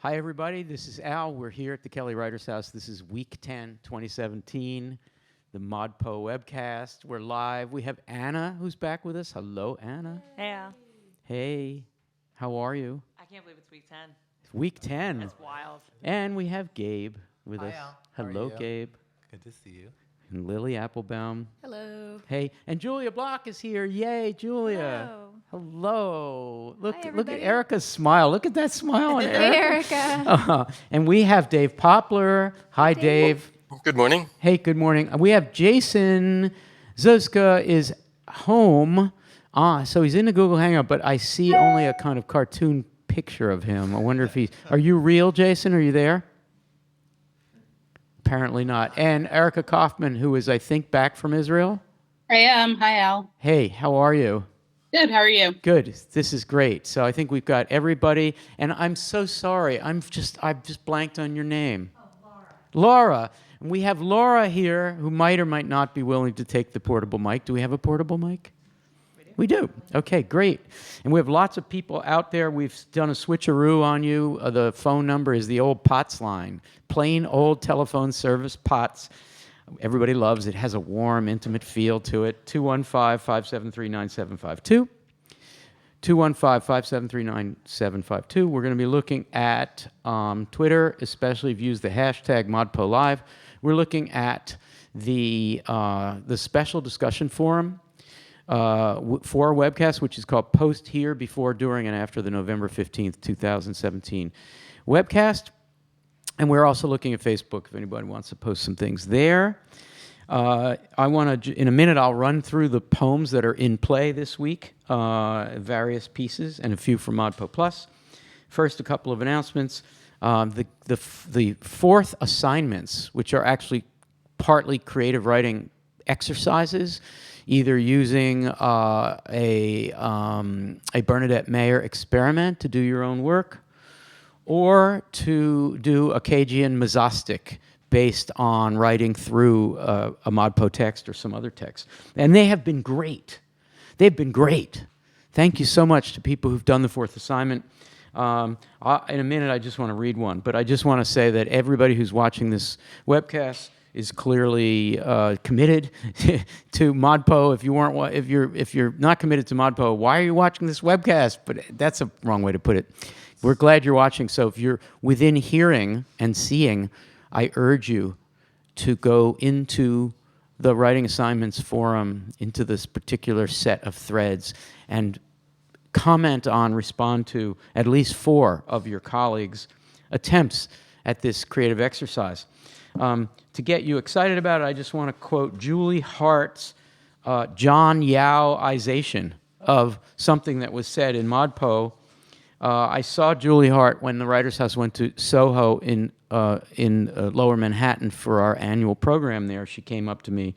Hi, everybody. This is Al. We're here at the Kelly Writers House. This is week 10, 2017, the ModPo Webcast. We're live. We have Anna, who's back with us. Hello, Anna. Hey, Al. Hey, how are you? I can't believe it's week 10. Week 10. That's wild. And we have Gabe with us. Al. How are Hello, you? Gabe. Good to see you. And Lily Applebaum. Hello. Hey, and Julia Block is here. Yay, Julia. Hello. Look at everybody. Erica's smile. Look at that smile on Hey, Erica. Erica. And we have Dave Poplar. Hi, Dave. Good morning. Hey, good morning. We have Jason. Zuzka is home. So he's in the Google Hangout, but I see only a kind of cartoon picture of him. I wonder if he's... Are you real, Jason? Are you there? Apparently not. And Erica Kaufman, who is, I think, back from Israel. I am. Hi, Al. Hey, how are you? Good. How are you? Good. This is great. So I think we've got everybody. And I'm so sorry. I've just blanked on your name. Oh, Laura. And we have Laura here, who might or might not be willing to take the portable mic. Do we have a portable mic? We do. Okay, great. And we have lots of people out there. We've done a switcheroo on you. The phone number is the old POTS line. Plain old telephone service POTS. Everybody loves it. It has a warm, intimate feel to it. 215-573-9752. 215-573-9752. We're going to be looking at Twitter, especially if you use the hashtag ModPoLive. We're looking at the special discussion forum for our webcast, which is called Post Here Before, During, and After the November 15th, 2017 webcast. And we're also looking at Facebook if anybody wants to post some things there. I want to, in a minute, I'll run through the poems that are in play this week, various pieces, and a few from ModPo Plus. First, a couple of announcements. The fourth assignments, which are actually partly creative writing exercises, either using a Bernadette Mayer experiment to do your own work, or to do a Cajun mezostic based on writing through a ModPo text or some other text. And they have been great. They've been great. Thank you so much to people who've done the fourth assignment. In a minute, I just want to read one, but I just want to say that everybody who's watching this webcast is clearly committed to ModPo. If you're not committed to ModPo, why are you watching this webcast? But that's a wrong way to put it. We're glad you're watching. So if you're within hearing and seeing, I urge you to go into the Writing Assignments forum, into this particular set of threads, and comment on, respond to at least 4 of your colleagues' attempts at this creative exercise. To get you excited about it, I just want to quote Julie Hart's John Yao-ization of something that was said in ModPo. I saw Julie Hart when the Writers House went to Soho in Lower Manhattan for our annual program there. She came up to me,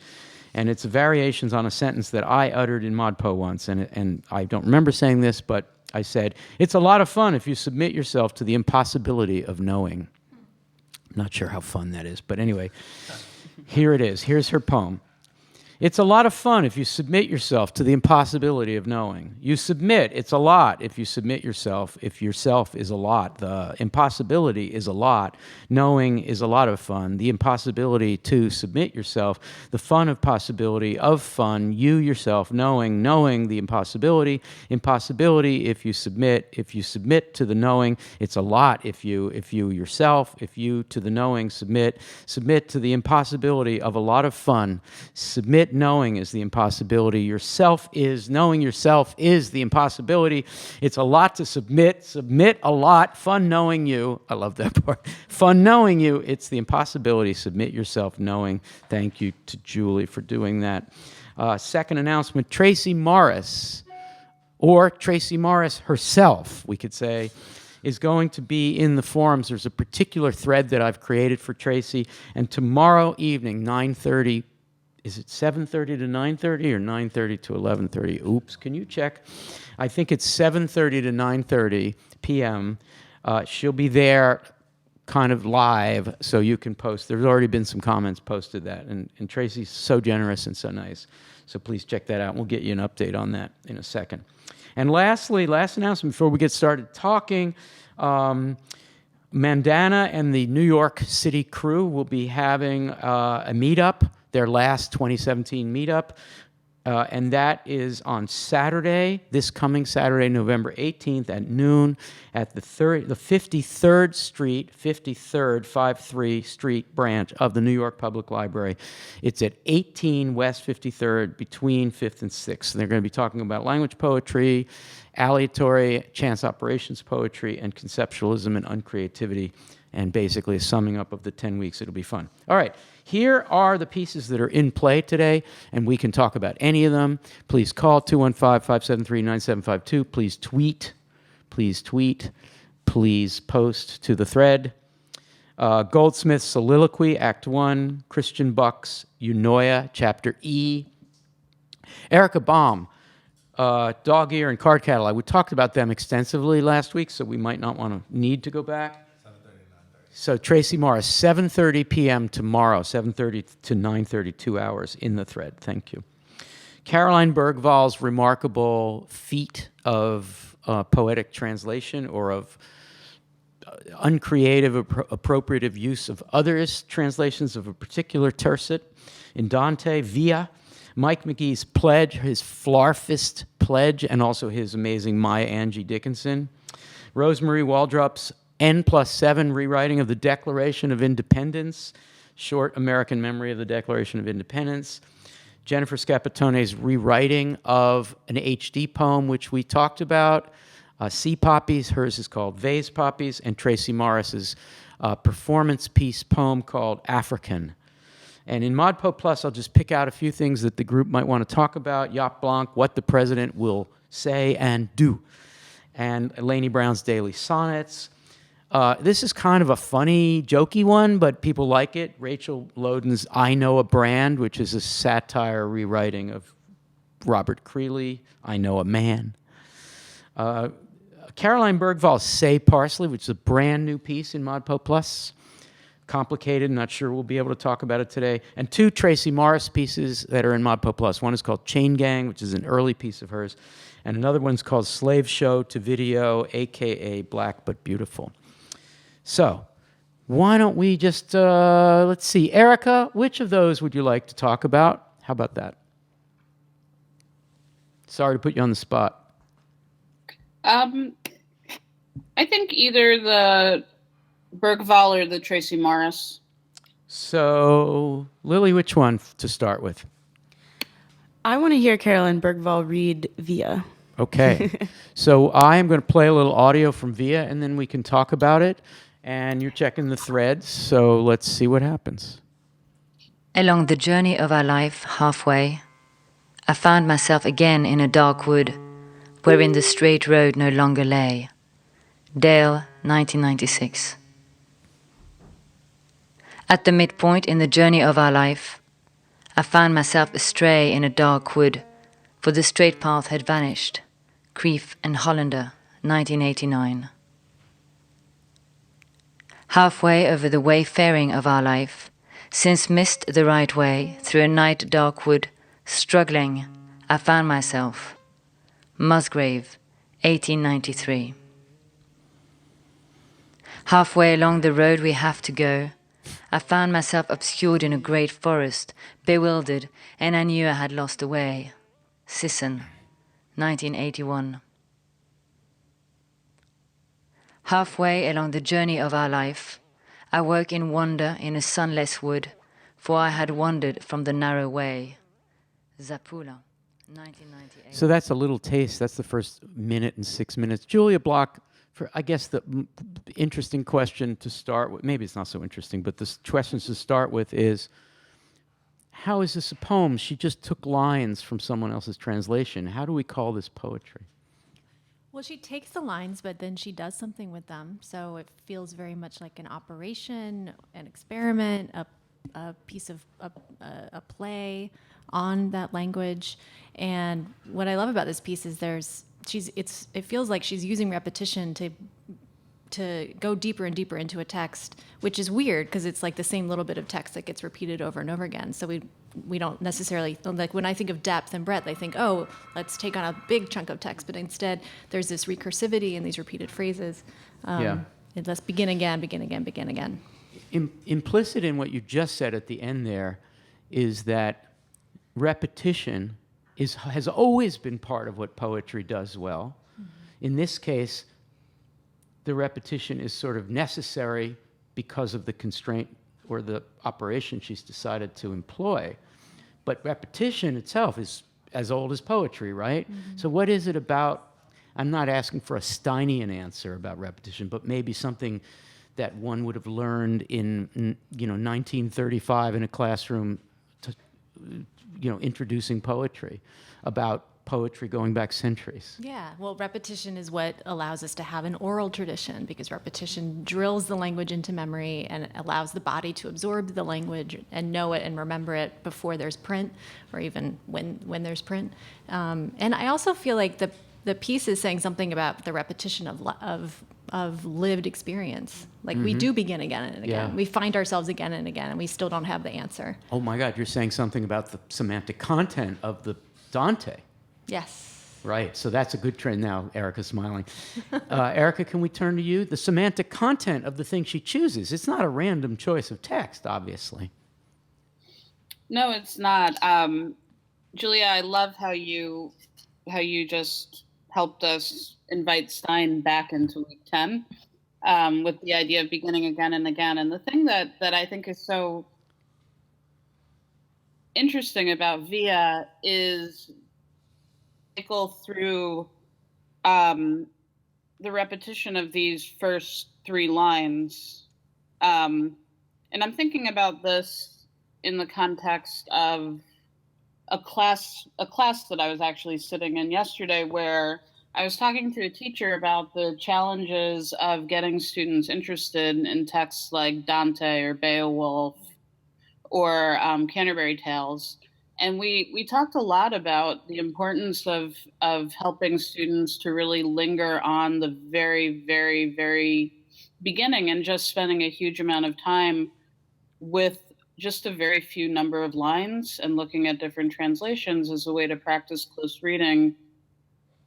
and it's variations on a sentence that I uttered in ModPo once, and I don't remember saying this, but I said, "It's a lot of fun if you submit yourself to the impossibility of knowing." I'm not sure how fun that is, but anyway, here it is. Here's her poem. It's a lot of fun if you submit yourself to the impossibility of knowing. You submit, it's a lot if you submit yourself, if yourself is a lot. The impossibility is a lot. Knowing is a lot of fun. The impossibility to submit yourself, the fun of possibility, of fun, you yourself knowing the impossibility. Impossibility if you submit to the knowing, it's a lot if you yourself, if you to the knowing submit to the impossibility of a lot of fun. Submit knowing is the impossibility. Knowing yourself is the impossibility. It's a lot to submit a lot. Fun knowing you. I love that part. Fun knowing you. It's the impossibility. Submit yourself knowing. Thank you to Julie for doing that. Second announcement, Tracy Morris, or Tracy Morris herself, we could say, is going to be in the forums. There's a particular thread that I've created for Tracy, and tomorrow evening, 9:30, is it 7:30 to 9:30 or 9:30 to 11:30? Oops, can you check? I think it's 7:30 to 9:30 p.m. She'll be there kind of live, so you can post. There's already been some comments posted that, and Tracy's so generous and so nice. So please check that out. We'll get you an update on that in a second. And lastly, last announcement before we get started talking, Mandana and the New York City crew will be having a meetup, their last 2017 meetup, and that is on Saturday, this coming Saturday, November 18th at noon at the 53rd Street, 53 Street branch of the New York Public Library. It's at 18 West 53rd between 5th and 6th. And they're going to be talking about language poetry, aleatory, chance operations poetry, and conceptualism and uncreativity, and basically a summing up of the 10 weeks. It'll be fun. All right, here are the pieces that are in play today, and we can talk about any of them. Please call 215-573-9752. Please tweet. Please post to the thread. Goldsmith's Soliloquy, Act 1. Christian Buck's Eunoia, Chapter E. Erica Baum, Dog Ear and Card Catalog. We talked about them extensively last week, so we might not need to go back. So Tracy Morris, 7:30 p.m. tomorrow, 7:30 to 9:30, 2 hours in the thread. Thank you. Carolyn Berger's remarkable feat of poetic translation, or of uncreative, appropriative use of others' translations of a particular tercet in Dante, Via. Mike McGee's Pledge, his Flarfist Pledge, and also his amazing Maya Angie Dickinson. Rosemary Waldrop's N+7 rewriting of the Declaration of Independence, short American memory of the Declaration of Independence. Jennifer Scapitone's rewriting of an HD poem, which we talked about. Sea Poppies, hers is called Vase Poppies, and Tracy Morris's performance piece poem called African. And in ModPo Plus, I'll just pick out a few things that the group might want to talk about. Yacht Blanc, What the President Will Say and Do. And Lainey Brown's Daily Sonnets. This is kind of a funny, jokey one, but people like it. Rachel Loden's I Know a Brand, which is a satire rewriting of Robert Creeley, I Know a Man. Carolyn Berger's Say Parsley, which is a brand new piece in ModPo Plus. Complicated, not sure we'll be able to talk about it today. And two Tracy Morris pieces that are in ModPo Plus. One is called Chain Gang, which is an early piece of hers. And another one's called Slave Show to Video, a.k.a. Black But Beautiful. So, why don't we just, let's see. Erica, which of those would you like to talk about? How about that? Sorry to put you on the spot. I think either the Bergval or the Tracy Morris. So, Lily, which one to start with? I want to hear Carolyn Berger read Via. Okay. So I am going to play a little audio from Via, and then we can talk about it. And you're checking the threads, so let's see what happens. Along the journey of our life, halfway, I found myself again in a dark wood, wherein the straight road no longer lay. Dale, 1996. At the midpoint in the journey of our life, I found myself astray in a dark wood, for the straight path had vanished. Creef and Hollander, 1989. Halfway over the wayfaring of our life, since missed the right way through a night dark wood, struggling, I found myself. Musgrave, 1893. Halfway along the road we have to go, I found myself obscured in a great forest, bewildered, and I knew I had lost the way. Sisson, 1981. Halfway along the journey of our life, I woke in wonder in a sunless wood, for I had wandered from the narrow way. Zapula, 1998. So that's a little taste. That's the first minute and 6 minutes. Julia Block, for I guess the interesting question to start with, maybe it's not so interesting, but the questions to start with is, how is this a poem? She just took lines from someone else's translation. How do we call this poetry? Well, she takes the lines, but then she does something with them. So it feels very much like an operation, an experiment, a piece of a play on that language. And what I love about this piece is it feels like she's using repetition to go deeper and deeper into a text, which is weird because it's like the same little bit of text that gets repeated over and over again. So we don't necessarily, like when I think of depth and breadth, I think, oh, let's take on a big chunk of text, but instead there's this recursivity and these repeated phrases. Yeah. Let's begin again, begin again, begin again. Implicit in what you just said at the end there is that repetition has always been part of what poetry does well. In this case, the repetition is sort of necessary because of the constraint or the operation she's decided to employ. But repetition itself is as old as poetry, right? So what is it about, I'm not asking for a Steinian answer about repetition, but maybe something that one would have learned in 1935 in a classroom, introducing poetry, about poetry going back centuries. Yeah, well, repetition is what allows us to have an oral tradition, because repetition drills the language into memory and allows the body to absorb the language and know it and remember it before there's print, or even when there's print. And I also feel like the piece is saying something about the repetition of lived experience. Like we do begin again and again. Yeah. We find ourselves again and again, and we still don't have the answer. Oh my God, you're saying something about the semantic content of the Dante. Yes. Right, so that's a good trend now. Erica's smiling. Erica, can we turn to you? The semantic content of the thing she chooses. It's not a random choice of text, obviously. No, it's not. Julia, I love how you just helped us invite Stein back into week 10 with the idea of beginning again and again. And the thing that I think is so interesting about Via is cycle through the repetition of these first 3 lines. And I'm thinking about this in the context of a class that I was actually sitting in yesterday, where I was talking to a teacher about the challenges of getting students interested in texts like Dante or Beowulf or Canterbury Tales. And we talked a lot about the importance of helping students to really linger on the very, very, very beginning, and just spending a huge amount of time with just a very few number of lines and looking at different translations as a way to practice close reading,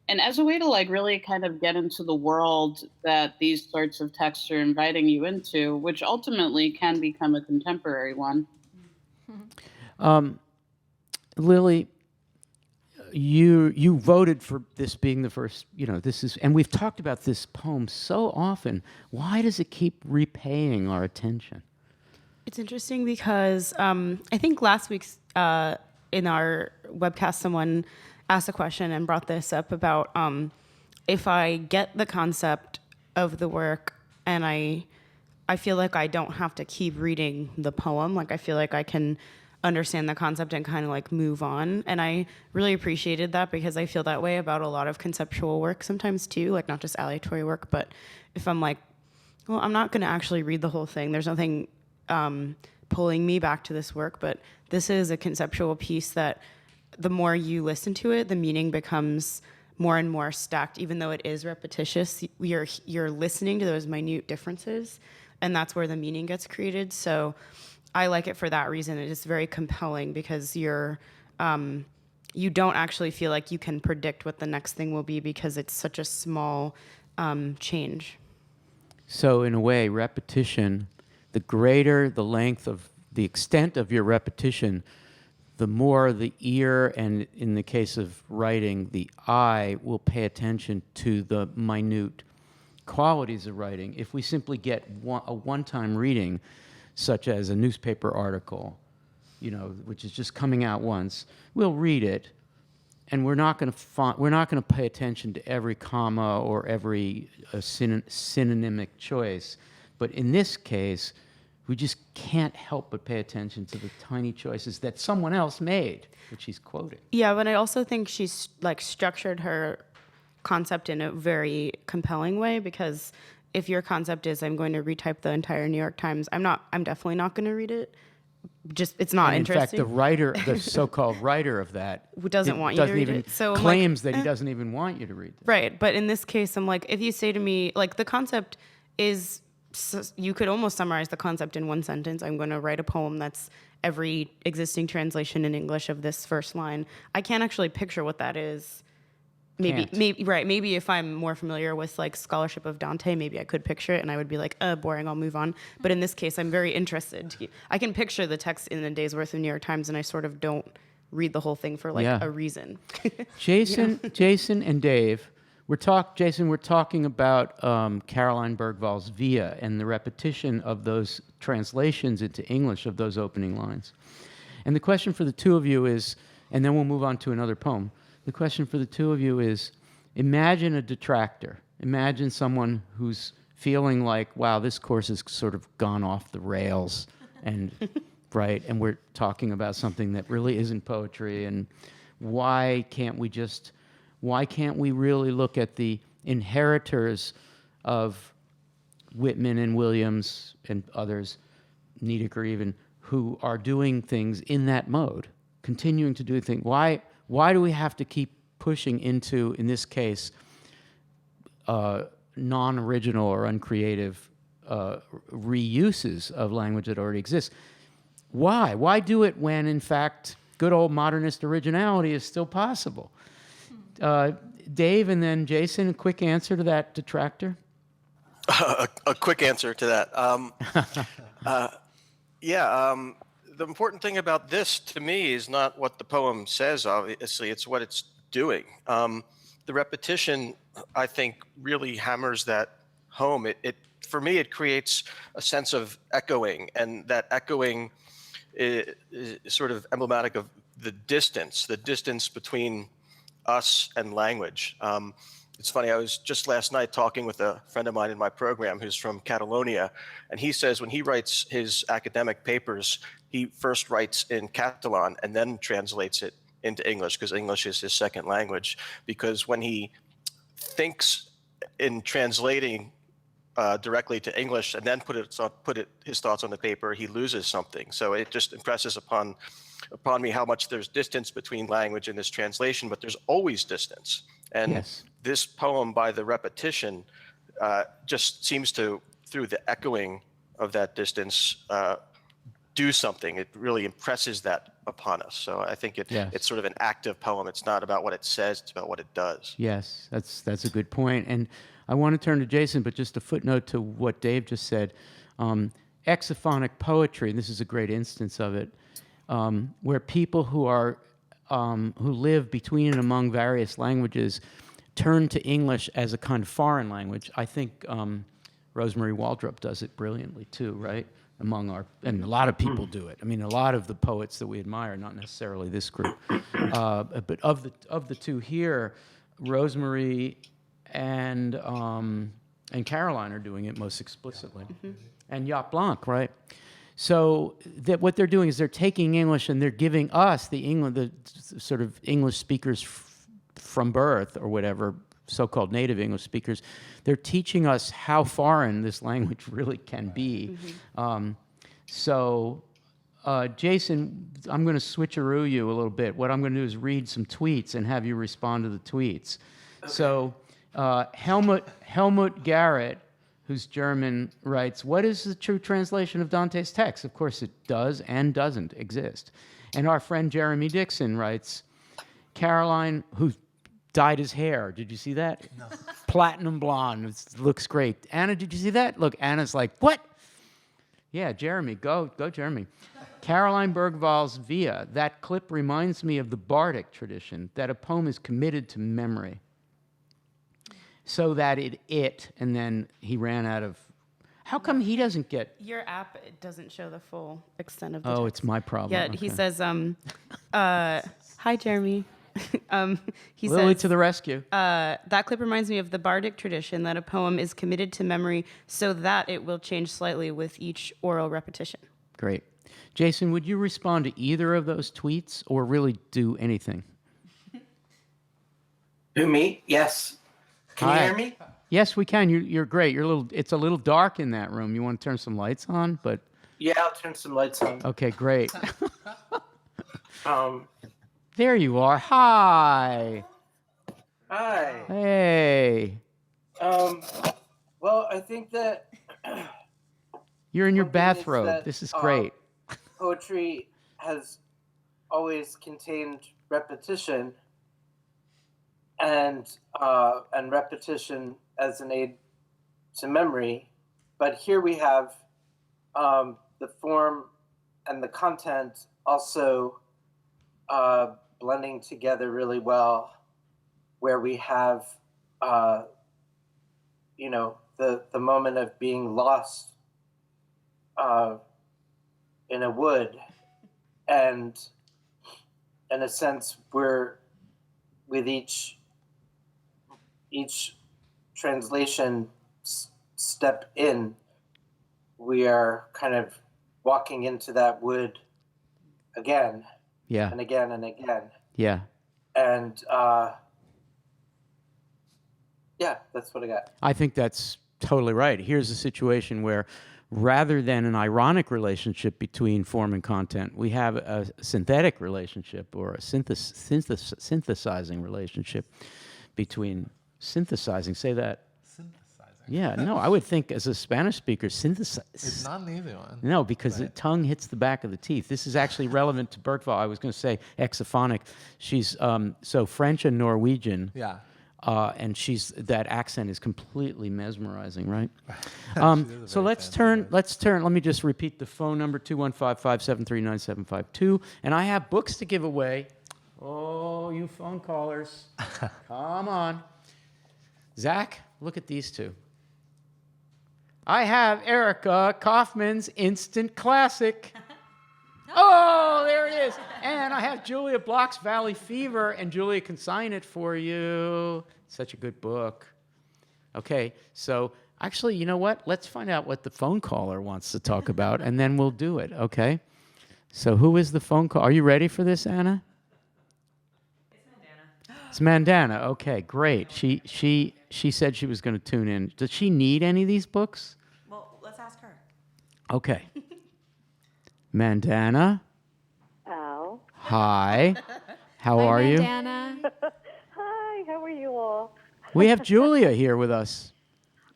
and as a way to really kind of get into the world that these sorts of texts are inviting you into, which ultimately can become a contemporary one. Lily, you voted for this being the first, and we've talked about this poem so often. Why does it keep repaying our attention? It's interesting because I think last week's in our webcast, someone asked a question and brought this up about if I get the concept of the work and I feel like I don't have to keep reading the poem. Like I feel like I can understand the concept and kind of move on. And I really appreciated that, because I feel that way about a lot of conceptual work sometimes too, not just aleatory work. But if I'm well, I'm not going to actually read the whole thing. There's nothing pulling me back to this work, but this is a conceptual piece that the more you listen to it, the meaning becomes more and more stacked, even though it is repetitious. You're listening to those minute differences, and that's where the meaning gets created. So I like it for that reason. It is very compelling because you don't actually feel like you can predict what the next thing will be, because it's such a small change. So in a way, repetition, the greater the length of the extent of your repetition, the more the ear, and in the case of writing, the eye, will pay attention to the minute qualities of writing. If we simply get a one-time reading, such as a newspaper article, which is just coming out once, we'll read it, and we're not going to pay attention to every comma or every synonymic choice. But in this case, we just can't help but pay attention to the tiny choices that someone else made, which he's quoting. Yeah, but I also think she's structured her concept in a very compelling way, because if your concept is I'm going to retype the entire New York Times, I'm definitely not going to read it. Just it's not interesting. In fact, the so-called writer of that who doesn't want you to read it, so claims that he doesn't even want you to read it. Right, but in this case, I'm if you say to me, the concept is, you could almost summarize the concept in one sentence. I'm going to write a poem that's every existing translation in English of this first line. I can't actually picture what that is can't. Maybe if I'm more familiar with like scholarship of Dante, maybe I could picture it and I would be like, boring, I'll move on. But in this case, I'm very interested. I can picture the text in a day's worth of New York Times, and I sort of don't read the whole thing for like a reason. Jason and Dave, we're talking about Carolyn Berger's Via and the repetition of those translations into English of those opening lines. And the question for the two of you is, and then we'll move on to another poem. The question for the two of you is, imagine a detractor. Imagine someone who's feeling like, wow, this course has sort of gone off the rails, and right, and we're talking about something that really isn't poetry, and why can't we really look at the inheritors of Whitman and Williams and others, Niedecker even, who are doing things in that mode, continuing to do things. Why do we have to keep pushing into, in this case, non-original or uncreative reuses of language that already exists? Why? Why do it when, in fact, good old modernist originality is still possible? Dave and then Jason, a quick answer to that detractor? A quick answer to that. The important thing about this to me is not what the poem says, obviously, it's what it's doing. The repetition, I think, really hammers that home. For me, it creates a sense of echoing, and that echoing is sort of emblematic of the distance between us and language. It's funny, I was just last night talking with a friend of mine in my program who's from Catalonia, and he says when he writes his academic papers, he first writes in Catalan and then translates it into English, because English is his second language. Because when he thinks in translating directly to English and then put his thoughts on the paper, he loses something. So it just impresses upon me how much there's distance between language in this translation, but there's always distance. And this poem, by the repetition, just seems to, through the echoing of that distance, do something. It really impresses that upon us. So I think it's sort of an active poem. It's not about what it says, it's about what it does. Yes, that's a good point. And I want to turn to Jason, but just a footnote to what Dave just said. Exophonic poetry, and this is a great instance of it, where people who live between and among various languages turn to English as a kind of foreign language. I think Rosemary Waldrop does it brilliantly too, right? And a lot of people do it. I mean, a lot of the poets that we admire, not necessarily this group, but of the two here, Rosemary and Caroline are doing it most explicitly, and Yacht Blanc, right? So that what they're doing is they're taking English and they're giving us the sort of English speakers from birth or whatever, so-called native English speakers, they're teaching us how foreign this language really can be. Jason, I'm going to switcheroo you a little bit. What I'm going to do is read some tweets and have you respond to the tweets. Okay. So Helmut Garrett, who's German, writes, what is the true translation of Dante's text? Of course, it does and doesn't exist. And our friend Jeremy Dixon writes, Caroline, who dyed his hair. Did you see that? No. Platinum blonde. It looks great. Anna, did you see that? Look, Anna's like, what? Yeah, Jeremy, go Jeremy. Carolyn Berger's Via. That clip reminds me of the bardic tradition, that a poem is committed to memory. So that and then he ran out of. How come he doesn't get? Your app, it doesn't show the full extent of the text. It's my problem. Yeah, okay. He says, hi, Jeremy. He Lily says, to the rescue. That clip reminds me of the bardic tradition that a poem is committed to memory so that it will change slightly with each oral repetition. Great. Jason, would you respond to either of those tweets or really do anything? Who, me? Yes. Can you hear me? Yes, we can. You're great. It's a little dark in that room. You want to turn some lights on? But yeah, I'll turn some lights on. Okay, great. There you are. Hi. Hi. Hey. Well, I think that you're in your bathrobe. This is great. Poetry has always contained repetition. and repetition as an aid to memory. But here we have the form and the content also blending together really well, where we have the moment of being lost in a wood, and in a sense we're with each translation step in, we are kind of walking into that wood again Yeah. and again and again. Yeah. And yeah, that's what I got. I think that's totally right. Here's a situation where rather than an ironic relationship between form and content, we have a synthetic relationship or a synthesizing relationship between synthesizing. Say that. Synthesizing. Yeah, no, I would think as a Spanish speaker, synthesize. It's not an easy one. No, because the tongue hits the back of the teeth. This is actually relevant to Berkval. I was going to say exophonic. She's so French and Norwegian. Yeah. And that accent is completely mesmerizing, right? She So let's turn. Let me just repeat the phone number: 215-573-9752. And I have books to give away. Oh, you phone callers, come on, Zach, look at these two. I have Erica Kaufman's Instant Classic. Oh, there it is. And I have Julia Block's Valley Fever, and Julia can sign it for you. Such a good book. Okay, so actually, you know what? Let's find out what the phone caller wants to talk about, and then we'll do it, okay? So who is the phone call? Are you ready for this, Anna? It's Mandana. Okay, great. She said she was going to tune in. Does she need any of these books? Well, let's ask her. Okay. Mandana. Al. Hi. How Hi, are you? Mandana. Hi, how are you all? We have Julia here with us.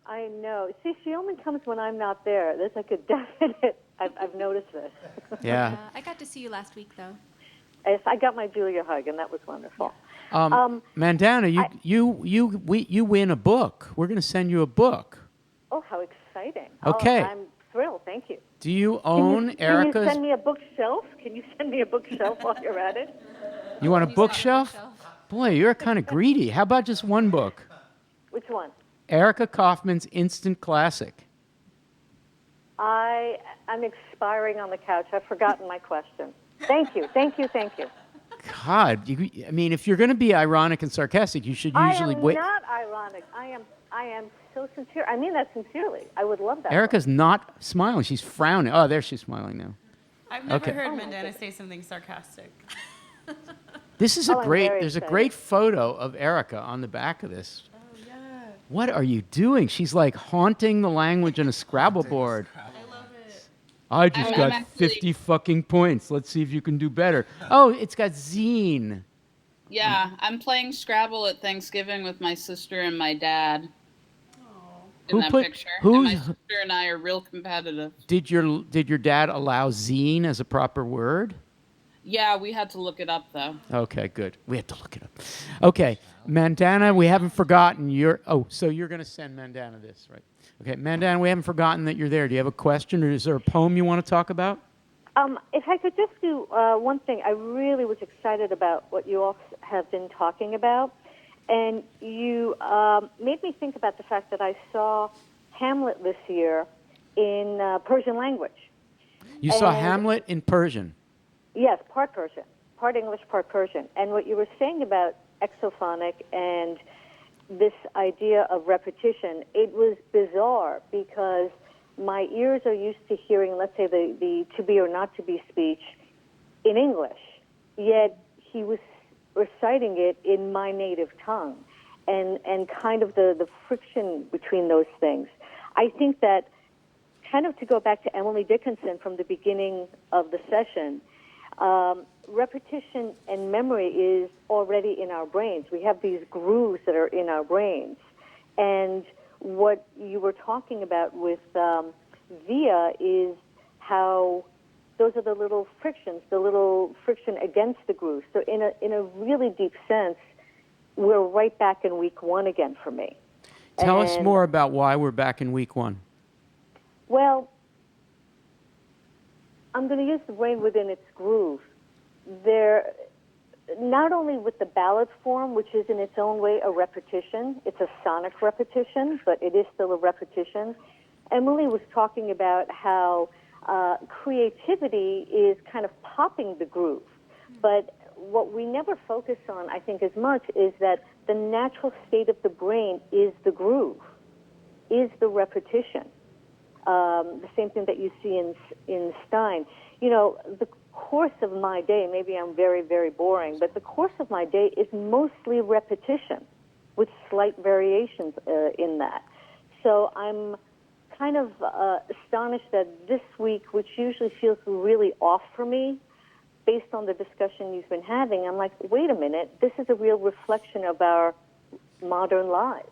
I know. See, she only comes when I'm not there. There's like a definite, I've noticed this. Yeah. I got to see you last week, though. Yes, I got my Julia hug, and that was wonderful. Mandana, you win a book. We're going to send you a book. Oh, how exciting. Okay. Oh, I'm thrilled. Thank you. Do you own Erica's? Can you send me a bookshelf? Can you send me a bookshelf while you're at it? You want a bookshelf? Boy, you're kind of greedy. How about just one book? Which one? Erica Kaufman's Instant Classic. I'm expiring on the couch. I've forgotten my question. Thank you. Thank you. Thank you. God, I mean, if you're going to be ironic and sarcastic, you should usually wait. I am not ironic. I am so sincere. I mean that sincerely. I would love that. Erica's not smiling. She's frowning. Oh, there she's smiling now. I've never Okay. heard Mandana say something sarcastic. This is I'm very there's a excited. great photo of Erica on the back of this. Oh, yeah. What are you doing? She's like haunting the language on a Scrabble board. I love it. I just I'm got actually- 50 fucking points. Let's see if you can do better. Oh, it's got zine. Yeah, I'm playing Scrabble at Thanksgiving with my sister and my dad. In Who that put- picture. who's- And my sister and I are real competitive. Did your dad allow zine as a proper word? Yeah, we had to look it up though. Okay, good. We have to look it up. Okay, Mandana, we haven't forgotten so you're going to send Mandana this, right? Okay, Mandana, we haven't forgotten that you're there. Do you have a question, or is there a poem you want to talk about? If I could just do one thing, I really was excited about what you all have been talking about, and you made me think about the fact that I saw Hamlet this year in Persian language. You saw And- Hamlet in Persian. Yes, part Persian, part English, part Persian. And what you were saying about exophonic and this idea of repetition, it was bizarre because my ears are used to hearing, let's say, the to be or not to be speech in English, yet he was reciting it in my native tongue, and kind of the friction between those things. I think that, kind of to go back to Emily Dickinson from the beginning of the session, repetition and memory is already in our brains. We have these grooves that are in our brains. And what you were talking about with Via is how those are the little frictions, the little friction against the grooves. So in a really deep sense, we're right back in week one again for me. Tell us And, more about why we're back in week one. Well, I'm going to use the brain within its groove. There, not only with the ballad form, which is in its own way a repetition, it's a sonic repetition, but it is still a repetition. Emily was talking about how creativity is kind of popping the groove. But what we never focus on, I think, as much is that the natural state of the brain is the groove, is the repetition. The same thing that you see in Stein. You know, the course of my day, maybe I'm very, very boring, but the course of my day is mostly repetition with slight variations in that. So I'm kind of astonished that this week, which usually feels really off for me, based on the discussion you've been having, I'm like, wait a minute, this is a real reflection of our modern lives.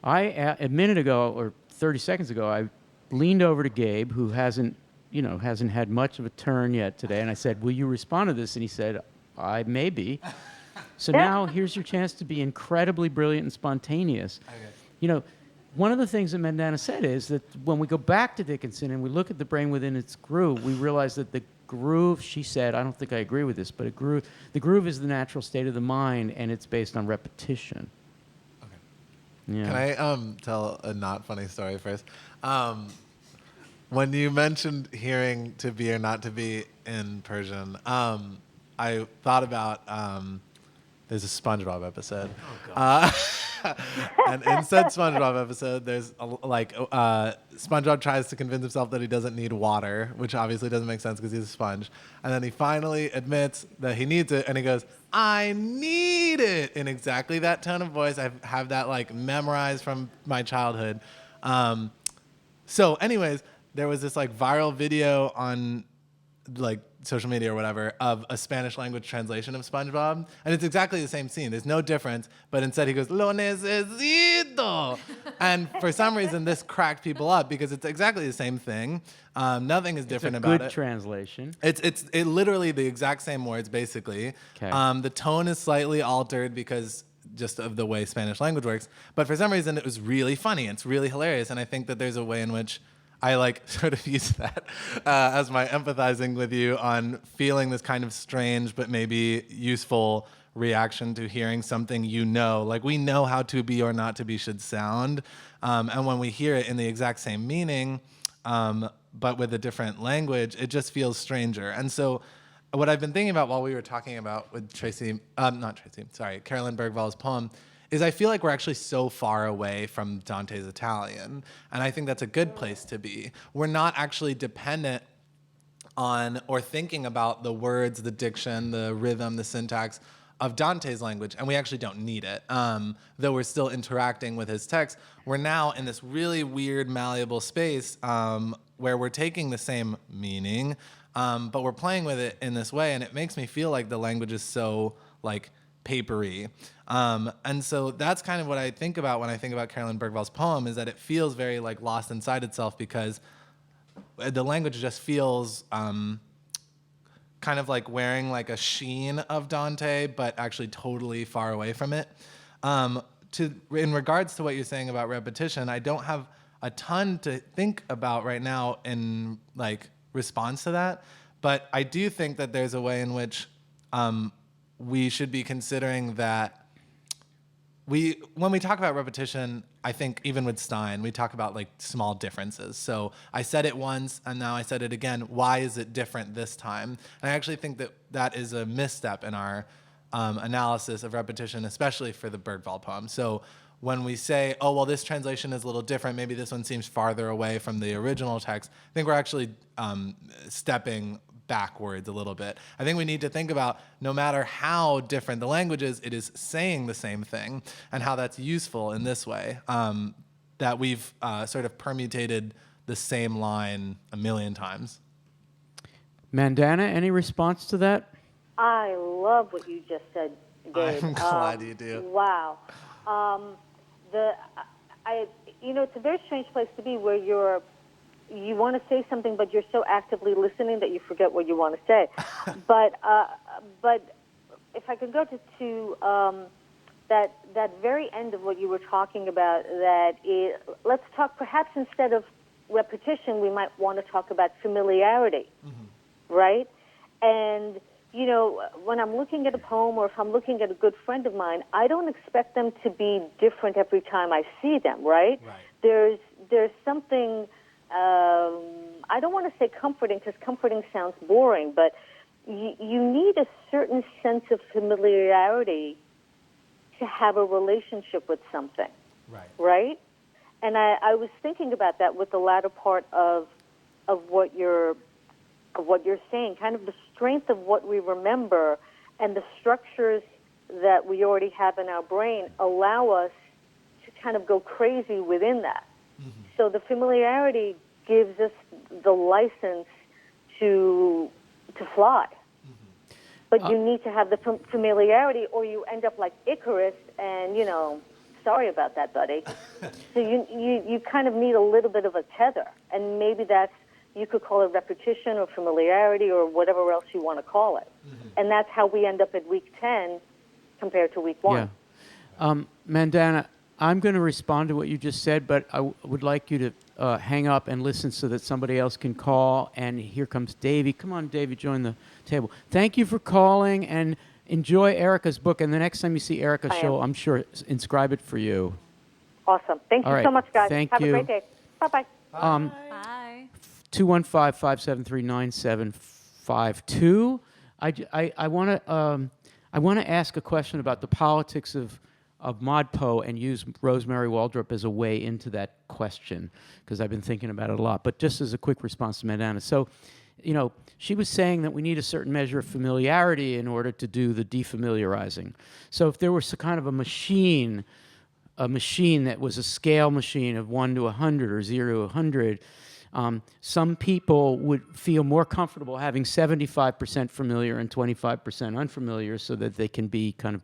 A minute ago, or 30 seconds ago, I leaned over to Gabe, who hasn't had much of a turn yet today, and I said, will you respond to this? And he said, I may be. So now here's your chance to be incredibly brilliant and spontaneous. Okay. You know, one of the things that Mandana said is that when we go back to Dickinson and we look at the brain within its groove, we realize that the groove, she said, I don't think I agree with this, but the groove is the natural state of the mind, and it's based on repetition. Yeah. Can I tell a not funny story first? When you mentioned hearing to be or not to be in Persian, I thought about there's a SpongeBob episode. And in said SpongeBob episode, there's SpongeBob tries to convince himself that he doesn't need water, which obviously doesn't make sense because he's a sponge. And then he finally admits that he needs it, and he goes, I need it, in exactly that tone of voice. I have that like memorized from my childhood. So anyways, there was this like viral video on like social media or whatever of a Spanish language translation of SpongeBob, and it's exactly the same scene. There's no difference, but instead he goes, "Lo necesito," and for some reason this cracked people up because it's exactly the same thing. Nothing is different about it. It's a good translation. It's literally the exact same words basically. Okay. The tone is slightly altered because just of the way Spanish language works, but for some reason it was really funny. It's really hilarious, and I think that there's a way in which I like sort of use that as my empathizing with you on feeling this kind of strange but maybe useful reaction to hearing something like we know how to be or not to be should sound. And when we hear it in the exact same meaning, but with a different language, it just feels stranger. And so what I've been thinking about while we were talking about with Carolyn Berger's poem, is I feel like we're actually so far away from Dante's Italian, and I think that's a good place to be. We're not actually dependent on or thinking about the words, the diction, the rhythm, the syntax of Dante's language, and we actually don't need it. Though we're still interacting with his text, we're now in this really weird, malleable space where we're taking the same meaning, but we're playing with it in this way, and it makes me feel like the language is so like papery. And so that's kind of what I think about when I think about Carolyn Berger's poem, is that it feels very like lost inside itself because the language just feels kind of like wearing like a sheen of Dante, but actually totally far away from it. In regards to what you're saying about repetition, I don't have a ton to think about right now in like response to that, but I do think that there's a way in which we should be considering that when we talk about repetition, I think even with Stein, we talk about like small differences. So I said it once and now I said it again. Why is it different this time? And I actually think that that is a misstep in our analysis of repetition, especially for the Bergvall poem. So when we say, oh, well, this translation is a little different, maybe this one seems farther away from the original text, I think we're actually stepping backwards a little bit. I think we need to think about, no matter how different the language is, it is saying the same thing, and how that's useful in this way, that we've sort of permutated the same line a million times. Mandana, any response to that? I love what you just said, Gabe. I'm glad you do. Wow. It's a very strange place to be where you want to say something, but you're so actively listening that you forget what you want to say. But if I could go to that very end of what you were talking about, let's talk, perhaps instead of repetition, we might want to talk about familiarity, right? And, you know, when I'm looking at a poem or if I'm looking at a good friend of mine, I don't expect them to be different every time I see them, right? There's something, I don't want to say comforting because comforting sounds boring, but you need a certain sense of familiarity to have a relationship with something, right? And I was thinking about that with the latter part of what you're saying, kind of the strength of what we remember and the structures that we already have in our brain allow us to kind of go crazy within that. So the familiarity gives us the license to fly. But you need to have the familiarity, or you end up like Icarus, and, you know, sorry about that, buddy. So you kind of need a little bit of a tether, and maybe that's, you could call it repetition or familiarity or whatever else you want to call it. And that's how we end up at week 10 compared to week 1. Yeah. Mandana, I'm going to respond to what you just said, but I would like you to hang up and listen so that somebody else can call. And here comes Davey. Come on, Davey, join the table. Thank you for calling, and enjoy Erica's book. And the next time you see Erica, she'll, I'm sure, inscribe it for you. Awesome. Thank you so much, guys. Thank Have you. a great day. Bye-bye. Bye. 215-573-9752. I want to ask a question about the politics of ModPo and use Rosemary Waldrop as a way into that question, because I've been thinking about it a lot. But just as a quick response to Mandana. So, you know, she was saying that we need a certain measure of familiarity in order to do the defamiliarizing. So if there was a kind of a machine that was a scale machine of 1 to 100 or 0 to 100, some people would feel more comfortable having 75% familiar and 25% unfamiliar so that they can be kind of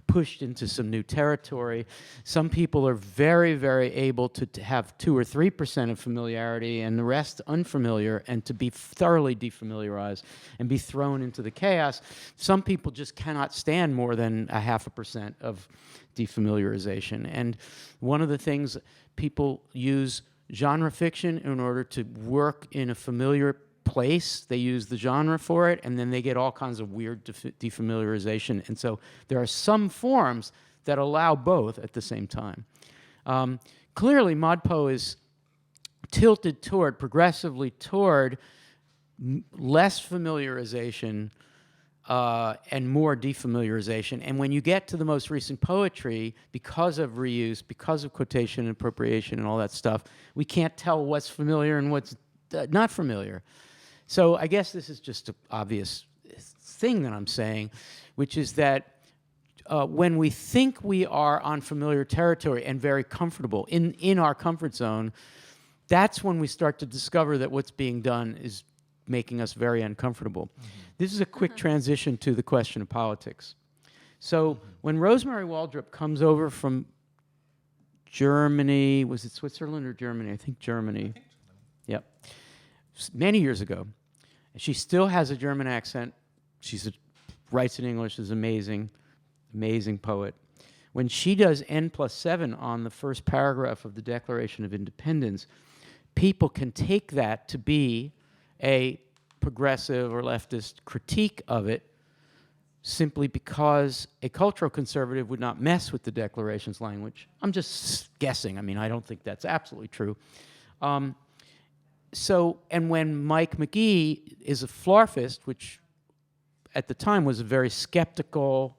pushed into some new territory. Some people are very, very able to have 2 or 3% of familiarity and the rest unfamiliar, and to be thoroughly defamiliarized and be thrown into the chaos. Some people just cannot stand more than 0.5% of defamiliarization. And one of the things, people use genre fiction in order to work in a familiar place. They use the genre for it, and then they get all kinds of weird defamiliarization. And so there are some forms that allow both at the same time. Clearly, ModPo is tilted progressively toward less familiarization and more defamiliarization. And when you get to the most recent poetry, because of reuse, because of quotation and appropriation and all that stuff, we can't tell what's familiar and what's not familiar. So I guess this is just an obvious thing that I'm saying, which is that when we think we are on familiar territory and very comfortable in our comfort zone, that's when we start to discover that what's being done is making us very uncomfortable. This is a quick transition to the question of politics. So when Rosemary Waldrop comes over from Germany, was it Switzerland or Germany? I think Germany. Yep. Many years ago. She still has a German accent. She writes in English, is amazing, amazing poet. When she does N+7 on the first paragraph of the Declaration of Independence, people can take that to be a progressive or leftist critique of it, simply because a cultural conservative would not mess with the Declaration's language. I'm just guessing. I mean, I don't think that's absolutely true. And when Mike McGee is a Flarfist, which at the time was a very skeptical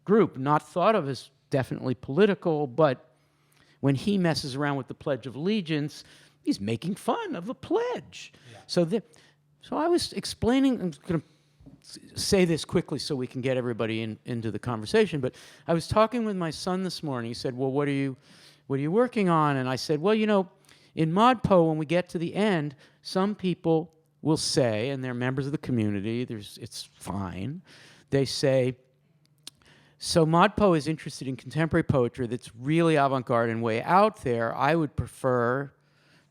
group, not thought of as definitely political, but when he messes around with the Pledge of Allegiance, he's making fun of a pledge. Yeah. So I was explaining, I'm going to say this quickly so we can get everybody into the conversation, but I was talking with my son this morning. He said, well, what are you working on? And I said, well, you know, in ModPo, when we get to the end, some people will say, and they're members of the community, it's fine, they say, so ModPo is interested in contemporary poetry that's really avant-garde and way out there. I would prefer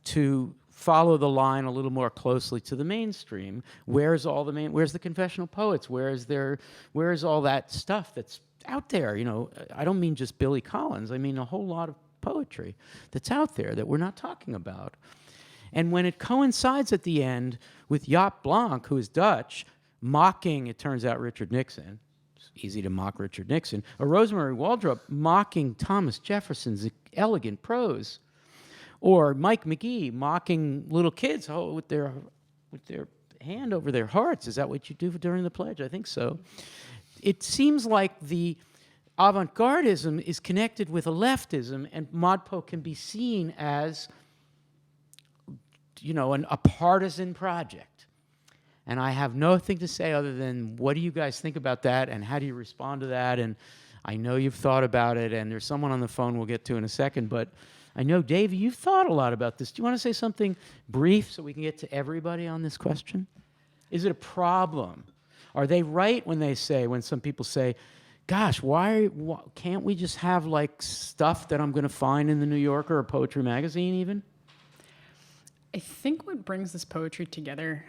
to follow the line a little more closely to the mainstream. Where's the confessional poets? Where's all that stuff that's out there? You know, I don't mean just Billy Collins. I mean a whole lot of poetry that's out there that we're not talking about. And when it coincides at the end with Yacht Blanc, who is Dutch, mocking, it turns out, Richard Nixon. It's easy to mock Richard Nixon. Or Rosemary Waldrop mocking Thomas Jefferson's elegant prose. Or Mike McGee mocking little kids with their hand over their hearts. Is that what you do during the pledge? I think so. It seems like the avant-gardism is connected with a leftism, and ModPo can be seen as, you know, a partisan project. And I have nothing to say other than, what do you guys think about that, and how do you respond to that? And I know you've thought about it, and there's someone on the phone we'll get to in a second, but I know, Dave, you've thought a lot about this. Do you want to say something brief so we can get to everybody on this question? Is it a problem? Are they right when some people say, gosh, why can't we just have like stuff that I'm going to find in the New Yorker or Poetry Magazine even? I think what brings this poetry together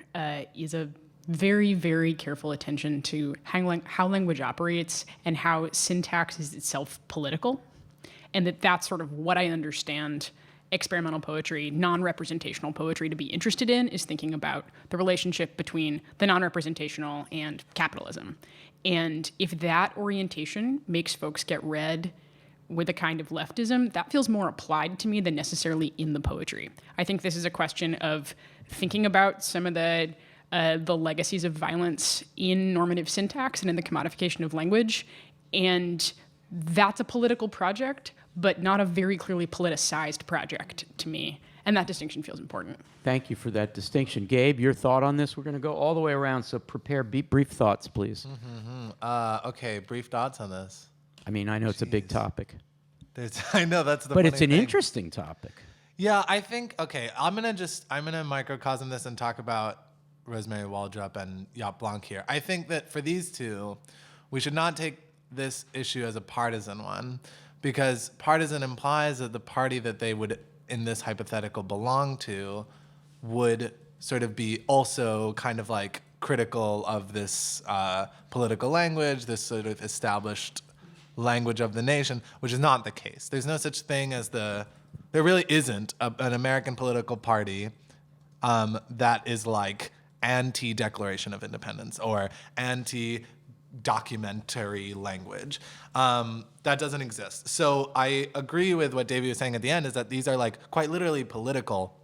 is a very, very careful attention to how language operates and how syntax is itself political. And that's sort of what I understand experimental poetry, non-representational poetry to be interested in, is thinking about the relationship between the non-representational and capitalism. And if that orientation makes folks get read with a kind of leftism, that feels more applied to me than necessarily in the poetry. I think this is a question of thinking about some of the legacies of violence in normative syntax and in the commodification of language. And that's a political project, but not a very clearly politicized project to me. And that distinction feels important. Thank you for that distinction. Gabe, your thought on this? We're going to go all the way around, so prepare brief thoughts, please. Okay, brief thoughts on this. I mean, I know it's a big topic. I know that's the But funny it's an thing. interesting topic. Yeah, I think, okay, I'm gonna microcosm this and talk about Rosemary Waldrop and Yacht Blanc here. I think that for these two, we should not take this issue as a partisan one, because partisan implies that the party that they would, in this hypothetical, belong to would sort of be also kind of like critical of this political language, this sort of established language of the nation, which is not the case. There's no such thing as there really isn't an American political party that is like anti-Declaration of Independence or anti-documentary language. That doesn't exist. So I agree with what Davey was saying at the end, is that these are like quite literally political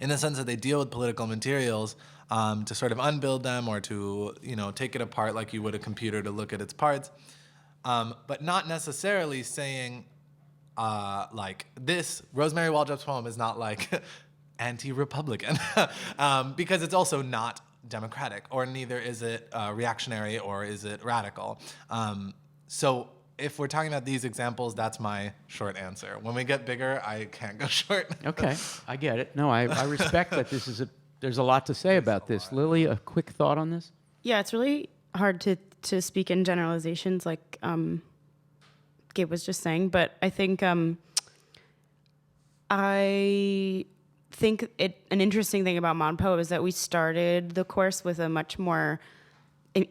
in the sense that they deal with political materials to sort of unbuild them or to, take it apart like you would a computer to look at its parts. But not necessarily saying, like, this Rosemary Waldrop's poem is not like anti-Republican, because it's also not democratic, or neither is it reactionary or is it radical. So if we're talking about these examples, that's my short answer. When we get bigger, I can't go short. Okay, I get it. No, I respect that there's a lot to say about this. Lily, a quick thought on this? Yeah, it's really hard to speak in generalizations like Gabe was just saying, but I think an interesting thing about ModPo is that we started the course with a much more,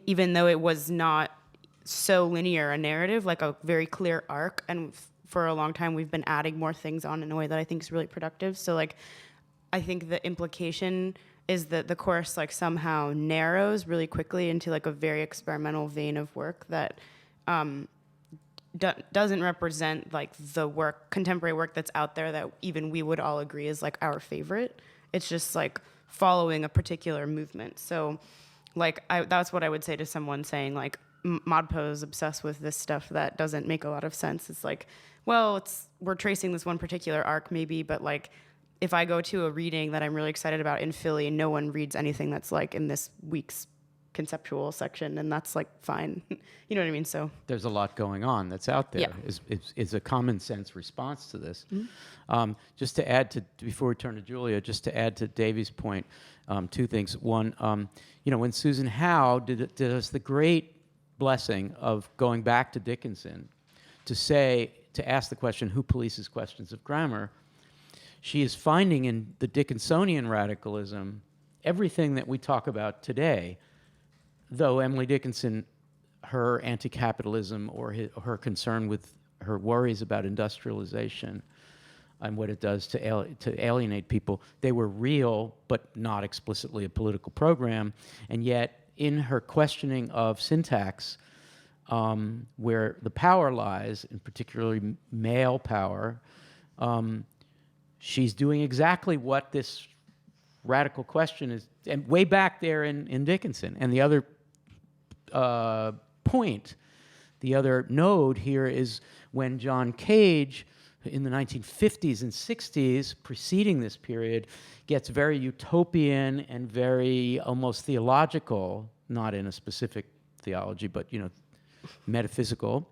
even though it was not so linear a narrative, like a very clear arc, and for a long time we've been adding more things on in a way that I think is really productive. So like, I think the implication is that the course like somehow narrows really quickly into like a very experimental vein of work that doesn't represent like the contemporary work that's out there that even we would all agree is like our favorite. It's just like following a particular movement. So like that's what I would say to someone saying like ModPo is obsessed with this stuff that doesn't make a lot of sense. It's like, well, we're tracing this one particular arc maybe, but like if I go to a reading that I'm really excited about in Philly, no one reads anything that's like in this week's conceptual section, and that's like fine. You know what I mean? So there's a lot going on that's out there. Yeah. Is a common sense response to this. Mm-hmm. Just to add to, before we turn to Julia, just to add to Davey's point, two things. One, when Susan Howe did us the great blessing of going back to Dickinson to ask the question, who polices questions of grammar? she is finding in the Dickinsonian radicalism everything that we talk about today, though Emily Dickinson, her anti-capitalism or her concern with her worries about industrialization and what it does to alienate people, they were real, but not explicitly a political program. And yet, in her questioning of syntax, where the power lies, and particularly male power, she's doing exactly what this radical question is, and way back there in Dickinson. And the other point, the other node here is when John Cage, in the 1950s and 60s, preceding this period, gets very utopian and very almost theological, not in a specific theology, but metaphysical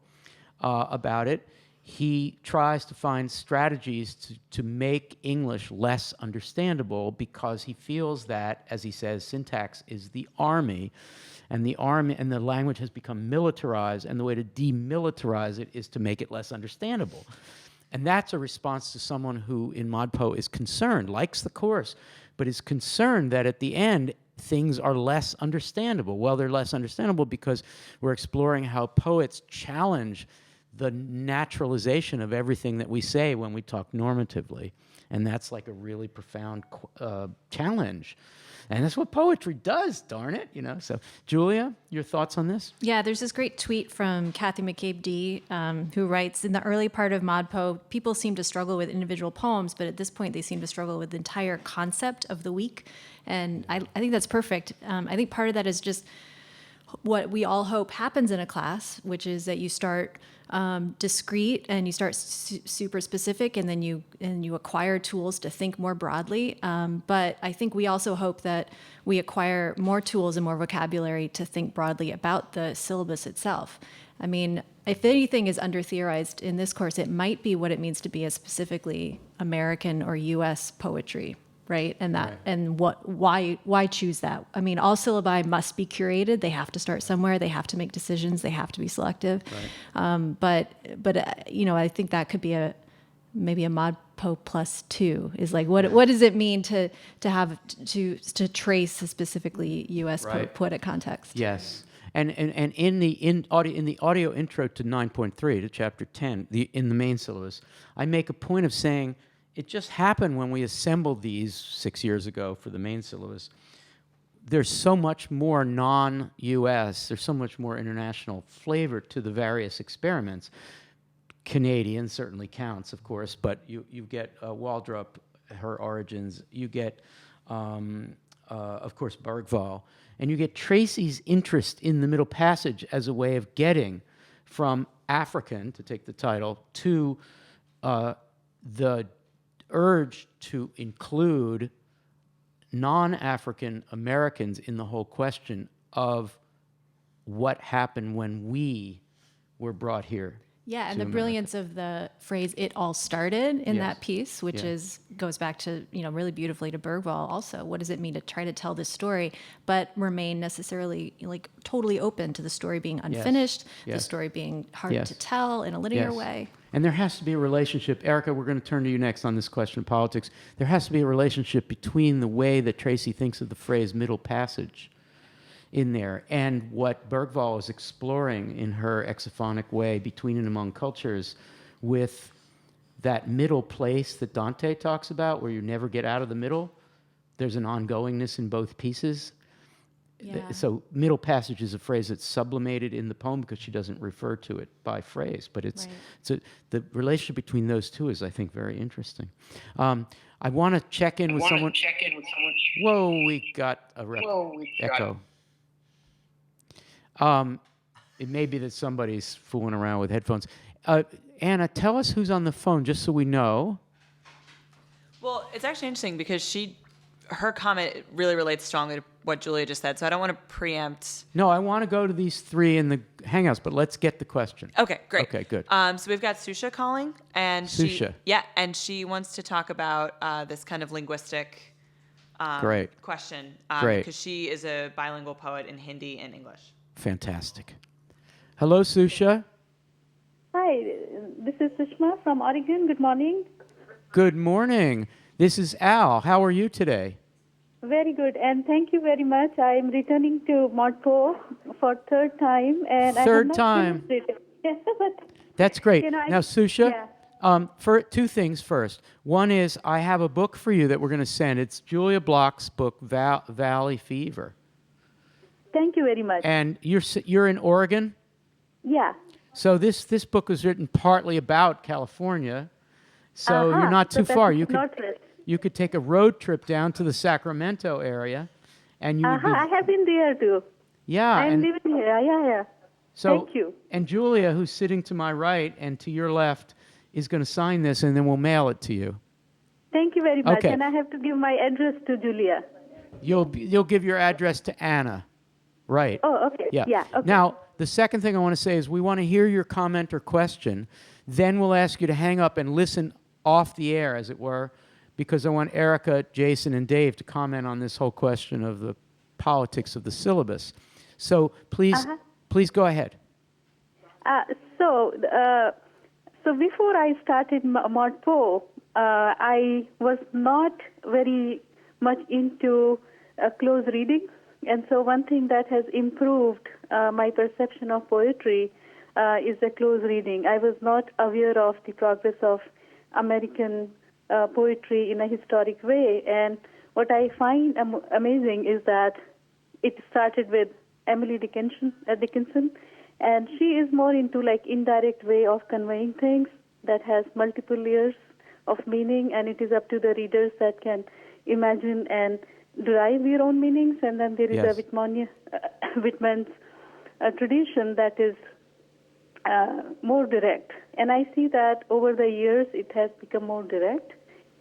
about it. He tries to find strategies to make English less understandable because he feels that, as he says, syntax is the army, and the language has become militarized, and the way to demilitarize it is to make it less understandable. And that's a response to someone who, in ModPo, is concerned, likes the course, but is concerned that at the end, things are less understandable. Well, they're less understandable because we're exploring how poets challenge the naturalization of everything that we say when we talk normatively. And that's like a really profound challenge. And that's what poetry does, darn it, So, Julia, your thoughts on this? Yeah, there's this great tweet from Kathy McCabe D, who writes, in the early part of ModPo, people seem to struggle with individual poems, but at this point they seem to struggle with the entire concept of the week. And I think that's perfect. I think part of that is just what we all hope happens in a class, which is that you start discrete and you start super specific, and then you acquire tools to think more broadly. But I think we also hope that we acquire more tools and more vocabulary to think broadly about the syllabus itself. I mean, if anything is under-theorized in this course, it might be what it means to be a specifically American or U.S. poetry, right? And that, and why choose that? I mean, all syllabi must be curated. They have to start somewhere. They have to make decisions. They have to be selective. Right. But I think that could be maybe a ModPo +2 is like, what does it mean to trace a specifically U.S. poetic context? Yes. And in the audio intro to 9.3, to chapter 10, in the main syllabus, I make a point of saying, it just happened when we assembled these 6 years ago for the main syllabus. There's so much more non-US, there's so much more international flavor to the various experiments. Canadian certainly counts, of course, but you get Waldrop, her origins, you get, of course, Bergvall, and you get Tracy's interest in the middle passage as a way of getting from African, to take the title, to the urge to include non-African Americans in the whole question of what happened when we were brought here. Yeah, and the brilliance of the phrase "it all started" in that piece, which goes back to really beautifully to Bergvall. Also, what does it mean to try to tell this story, but remain necessarily like totally open to the story being unfinished, the story being hard to tell in a linear way. And there has to be a relationship. Erica, we're going to turn to you next on this question of politics. There has to be a relationship between the way that Tracy thinks of the phrase middle passage in there and what Bergvall is exploring in her exophonic way, Between and Among Cultures, with that middle place that Dante talks about, where you never get out of the middle. There's an ongoingness in both pieces. Yeah. So middle passage is a phrase that's sublimated in the poem because she doesn't refer to it by phrase, but the relationship between those two is, I think, very interesting. I want to check in with someone. Whoa, we got a echo. It may be that somebody's fooling around with headphones. Anna, tell us who's on the phone, just so we know. Well, it's actually interesting because her comment really relates strongly to what Julia just said, so I don't want to preempt. No, I want to go to these three in the Hangouts, but let's get the question. Okay, great. Okay, good. So we've got Sucia calling, and Sucia. And she wants to talk about this kind of linguistic question. Great. Because she is a bilingual poet in Hindi and English. Fantastic. Hello, Sucia. Hi, this is Sushma from Oregon. Good morning. Good morning. This is Al. How are you today? Very good, and thank you very much. I am returning to ModPo for third time, and I have not finished it. That's great. You know, Now, Sucia, yeah. for two things first. One is I have a book for you that we're going to send. It's Julia Block's book, Valley Fever. Thank you very much. And you're in Oregon? Yeah. So this book was written partly about California. So you're not too far. You could take a road trip down to the Sacramento area, and you would be, I have been there too. yeah. I'm living here. Yeah. So, thank you. And Julia, who's sitting to my right and to your left, is going to sign this, and then we'll mail it to you. Thank you very much. Okay. And I have to give my address to Julia. You'll give your address to Anna, right? Oh, okay. Yeah. Okay. Now, the second thing I want to say is we want to hear your comment or question. Then we'll ask you to hang up and listen off the air, as it were, because I want Erica, Jason, and Dave to comment on this whole question of the politics of the syllabus. So please go ahead. So before I started ModPo, I was not very much into close reading. And so one thing that has improved my perception of poetry is the close reading. I was not aware of the progress of American poetry in a historic way. And what I find amazing is that it started with Emily Dickinson, and she is more into like indirect way of conveying things that has multiple layers of meaning, and it is up to the readers that can imagine and derive their own meanings. And then there is a Whitman's tradition that is more direct. And I see that over the years it has become more direct.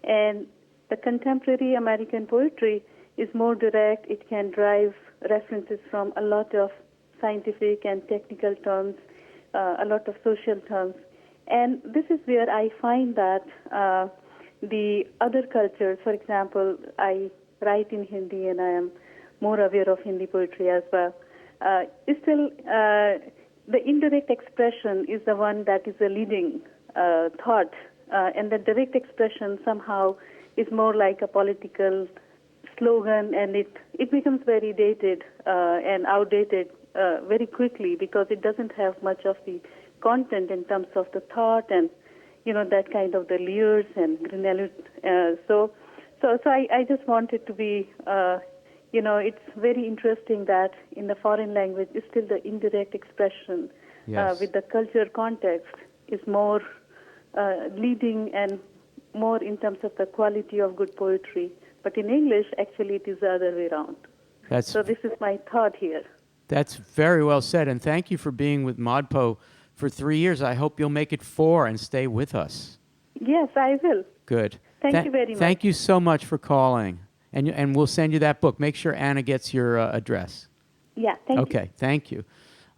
And the contemporary American poetry is more direct. It can drive references from a lot of scientific and technical terms, a lot of social terms. And this is where I find that the other cultures, for example, I write in Hindi and I am more aware of Hindi poetry as well, is still the indirect expression is the one that is the leading thought, and the direct expression somehow is more like a political slogan, and it becomes very dated and outdated very quickly because it doesn't have much of the content in terms of the thought and that kind of the layers and granularity. So I just wanted to be it's very interesting that in the foreign language, it's still the indirect expression with the culture context is more leading and more in terms of the quality of good poetry. But in English, actually, it is the other way around. So this is my thought here. That's very well said, and thank you for being with ModPo for 3 years. I hope you'll make it 4 and stay with us. Yes, I will. Good. Thank you very much. Thank you so much for calling. And we'll send you that book. Make sure Anna gets your address. Yeah, thank you. Okay, thank you.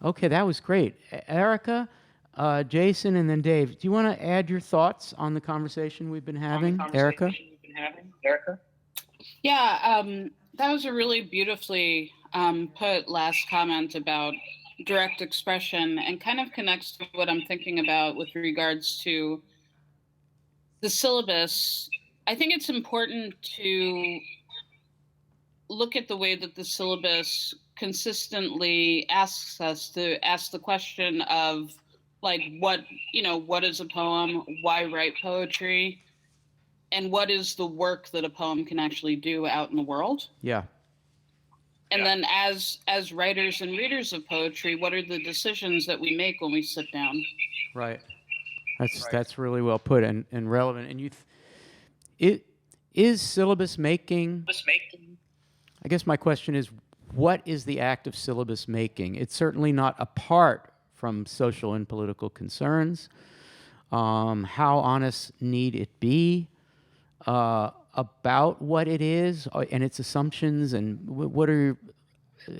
Okay, that was great. Erica, Jason, and then Dave, do you want to add your thoughts on the conversation we've been having, Erica? Yeah, that was a really beautifully put last comment about direct expression, and kind of connects to what I'm thinking about with regards to the syllabus. I think it's important to look at the way that the syllabus consistently asks us to ask the question of like what is a poem, why write poetry, and what is the work that a poem can actually do out in the world. Yeah. And then as writers and readers of poetry, what are the decisions that we make when we sit down? Right. That's really well put and relevant. And it is syllabus making. I guess my question is, what is the act of syllabus making? It's certainly not apart from social and political concerns. How honest need it be about what it is and its assumptions, and what are?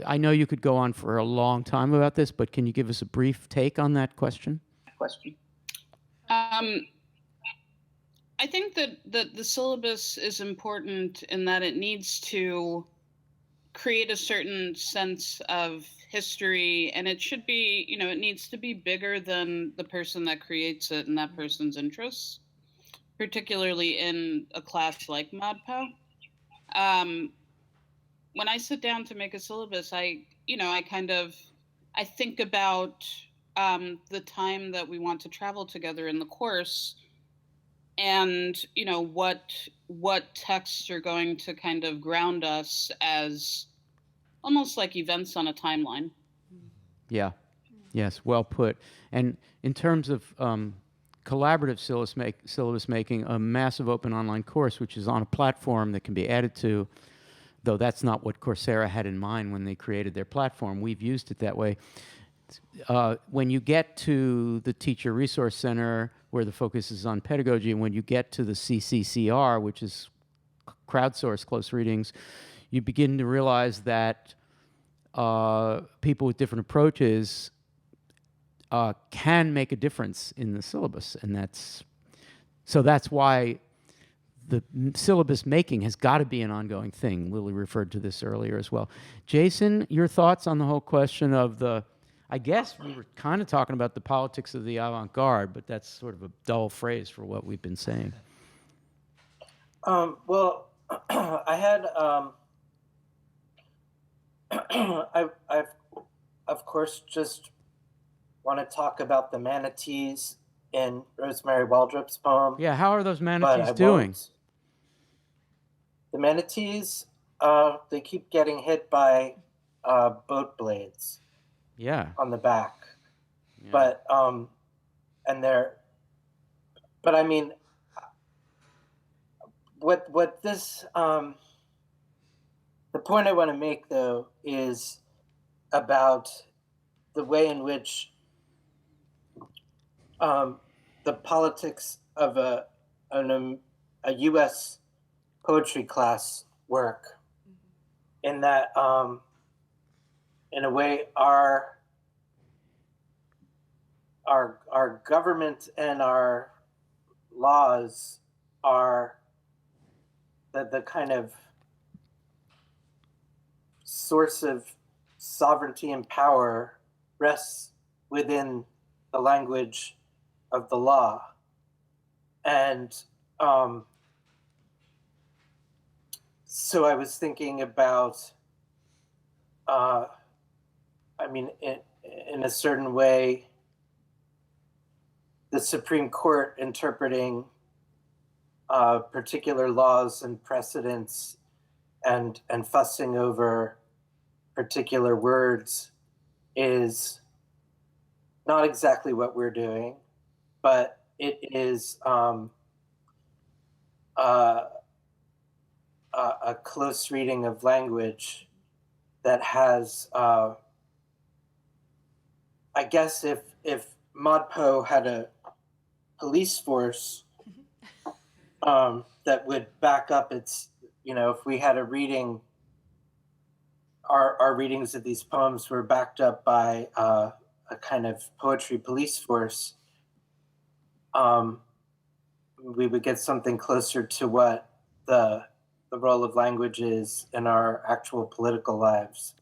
I know you could go on for a long time about this, but can you give us a brief take on that question? I think that the syllabus is important in that it needs to create a certain sense of history, and it should be, it needs to be bigger than the person that creates it and that person's interests. particularly in a class like ModPo. When I sit down to make a syllabus, I think about the time that we want to travel together in the course, and what texts are going to kind of ground us as almost like events on a timeline. Yeah. Yes, well put. And in terms of collaborative syllabus making, a massive open online course, which is on a platform that can be added to, though that's not what Coursera had in mind when they created their platform. We've used it that way. When you get to the Teacher Resource Center, where the focus is on pedagogy, and when you get to the CCCR, which is crowdsourced close readings, you begin to realize that people with different approaches can make a difference in the syllabus, and that's why the syllabus making has got to be an ongoing thing. Lily referred to this earlier as well. Jason, your thoughts on the whole question of I guess we were kind of talking about the politics of the avant-garde, but that's sort of a dull phrase for what we've been saying. Well, I had, I've of course just want to talk about the manatees in Rosemary Waldrop's poem. Yeah, how are those manatees doing? The manatees, they keep getting hit by boat blades. Yeah. On the back. Yeah. But I mean, what this the point I want to make though is about the way in which the politics of a U.S. poetry class work, in that in a way our government and our laws are the kind of source of sovereignty and power rests within the language of the law. And so I was thinking about, I mean, in a certain way, the Supreme Court interpreting particular laws and precedents and fussing over particular words is not exactly what we're doing, but it is a close reading of language that has, I guess if ModPo had a police force that would back up its, if we had a reading, our readings of these poems were backed up by a kind of poetry police force, we would get something closer to what the role of language is in our actual political lives.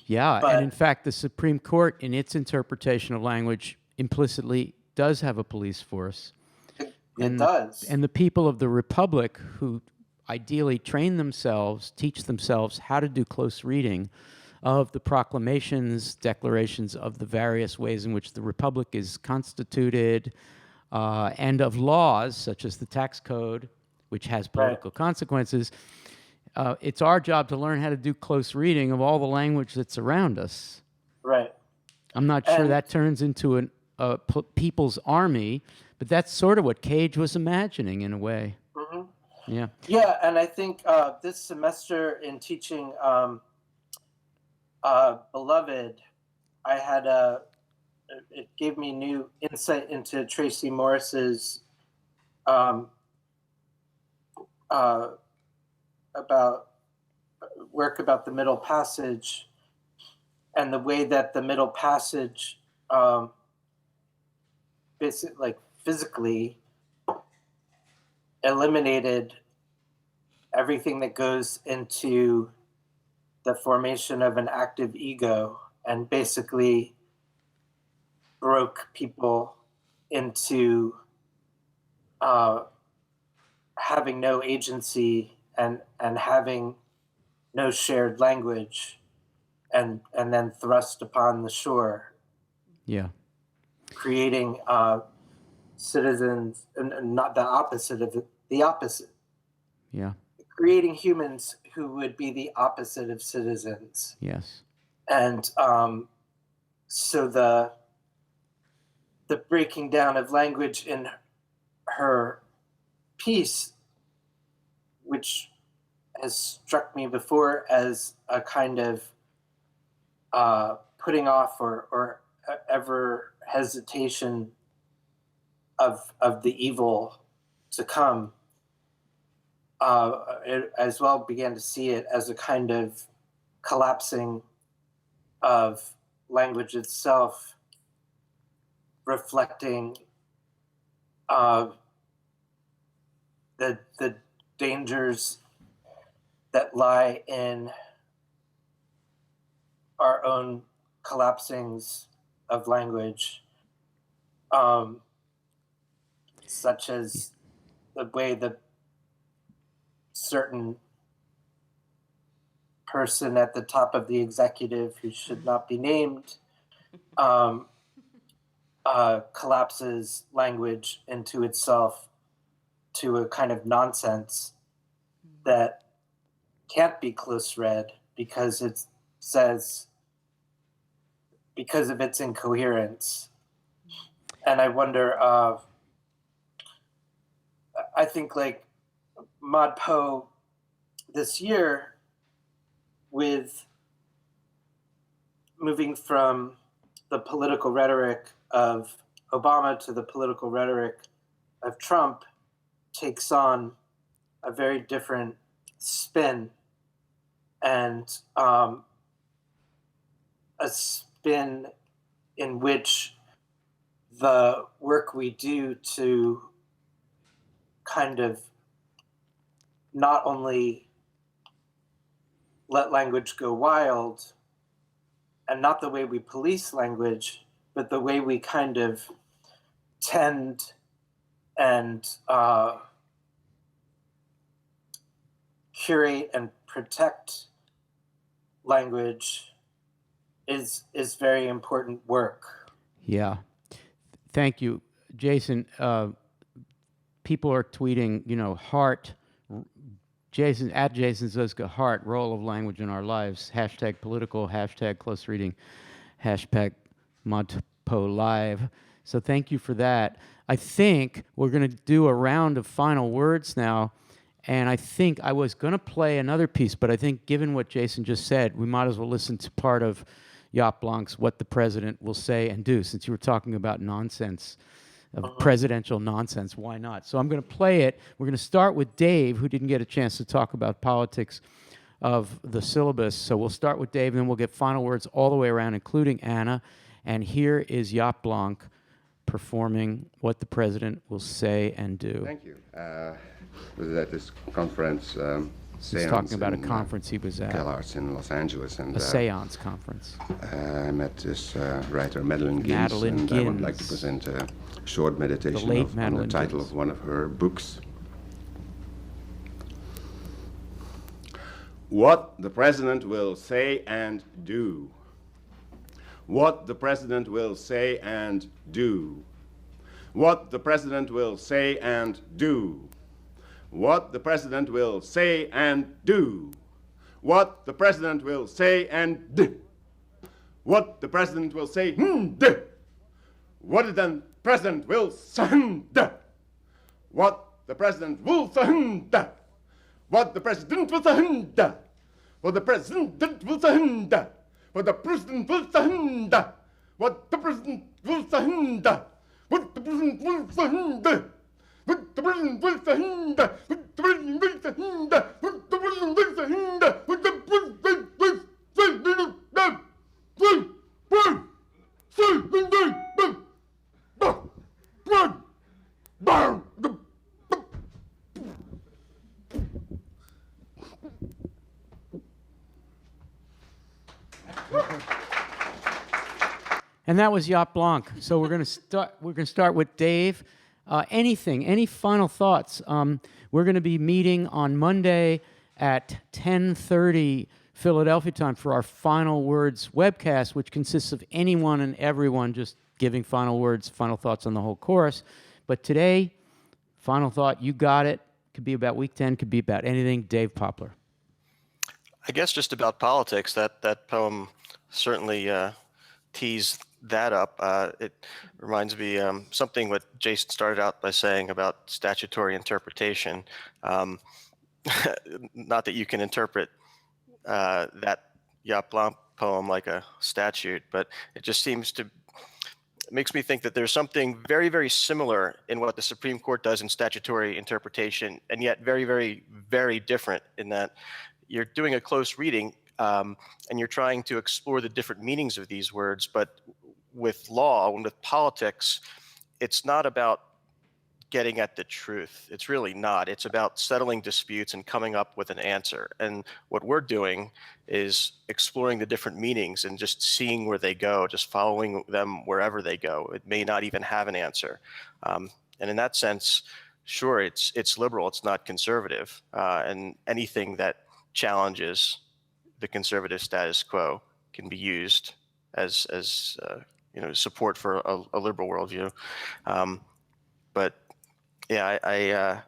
Yeah, and in fact, the Supreme Court, in its interpretation of language, implicitly does have a police force. It does. And the people of the Republic, who ideally train themselves, teach themselves how to do close reading of the proclamations, declarations of the various ways in which the Republic is constituted, and of laws, such as the tax code, which has political consequences. It's our job to learn how to do close reading of all the language that's around us. Right. I'm not sure that turns into a people's army, but that's sort of what Cage was imagining in a way. Mm-hmm. Yeah. Yeah, and I think this semester in teaching Beloved, I had it gave me new insight into Tracy Morris's about work about the Middle Passage, and the way that the Middle Passage basically, like, physically eliminated everything that goes into the formation of an active ego, and basically broke people into having no agency and having no shared language, and then thrust upon the shore, Yeah. creating citizens, and not the opposite of it, the opposite, Yeah. creating humans who would be the opposite of citizens. Yes. And so the breaking down of language in her piece, which has struck me before as a kind of putting off or ever hesitation of the evil to come, it as well began to see it as a kind of collapsing of language itself, reflecting the dangers that lie in our own collapsings of language, such as the way that certain person at the top of the executive, who should not be named, collapses language into itself to a kind of nonsense that can't be close read because it says, because of its incoherence. And I wonder, I think like ModPo this year, with moving from the political rhetoric of Obama to the political rhetoric of Trump, takes on a very different spin, and a spin in which the work we do to kind of not only let language go wild, and not the way we police language, but the way we kind of tend and curate and protect language is very important work. Yeah. Thank you, Jason. People are tweeting, heart, Jason, at Jason Zuzka, heart, role of language in our lives, hashtag political, hashtag close reading, hashtag ModPo live. So thank you for that. I think we're going to do a round of final words now. And I think I was going to play another piece, but I think given what Jason just said, we might as well listen to part of Yacht Blanc's What the President Will Say and Do, since you were talking about nonsense, of presidential nonsense. Why not? So I'm going to play it. We're going to start with Dave, who didn't get a chance to talk about politics of the syllabus. So we'll start with Dave, and then we'll get final words all the way around, including Anna. And here is Yacht Blanc performing What the President Will Say and Do. Thank you. Was at this conference. He's talking about a conference he was at. CalArts in Los Angeles, and a seance conference. I met this writer, Madeline Gins, and I would like to present a short meditation on the title of one of her books. What the President Will Say and Do. What the President will say and do. What the President will say and do. What the President will say and do. What the President will say and do. What the President will say and do. What the President will say and do. What the President will say and do. What the President will say and do. What the President will say and do. What the President will say and do. What the President will say and do. What the President will say and do. What the President will say and do. What the President will say and do. What the President will say and do. What the President will say and do. And that was Yacht Blanc. So we're going to start with Dave. Anything, any final thoughts? We're going to be meeting on Monday at 10:30 Philadelphia time for our Final Words webcast, which consists of anyone and everyone just giving final words, final thoughts on the whole course. But today, final thought, you got it. Could be about week 10, could be about anything. Dave Poplar. I guess just about politics. That poem certainly teased that up. It reminds me something what Jason started out by saying about statutory interpretation. Not that you can interpret that Yacht Blanc poem like a statute, but it just seems to makes me think that there's something very, very similar in what the Supreme Court does in statutory interpretation, and yet very, very, very different in that you're doing a close reading and you're trying to explore the different meanings of these words. But with law and with politics, it's not about getting at the truth. It's really not. It's about settling disputes and coming up with an answer. And what we're doing is exploring the different meanings and just seeing where they go, just following them wherever they go. It may not even have an answer. And in that sense, sure, it's liberal, it's not conservative. And anything that challenges the conservative status quo can be used as support for a liberal worldview. But yeah,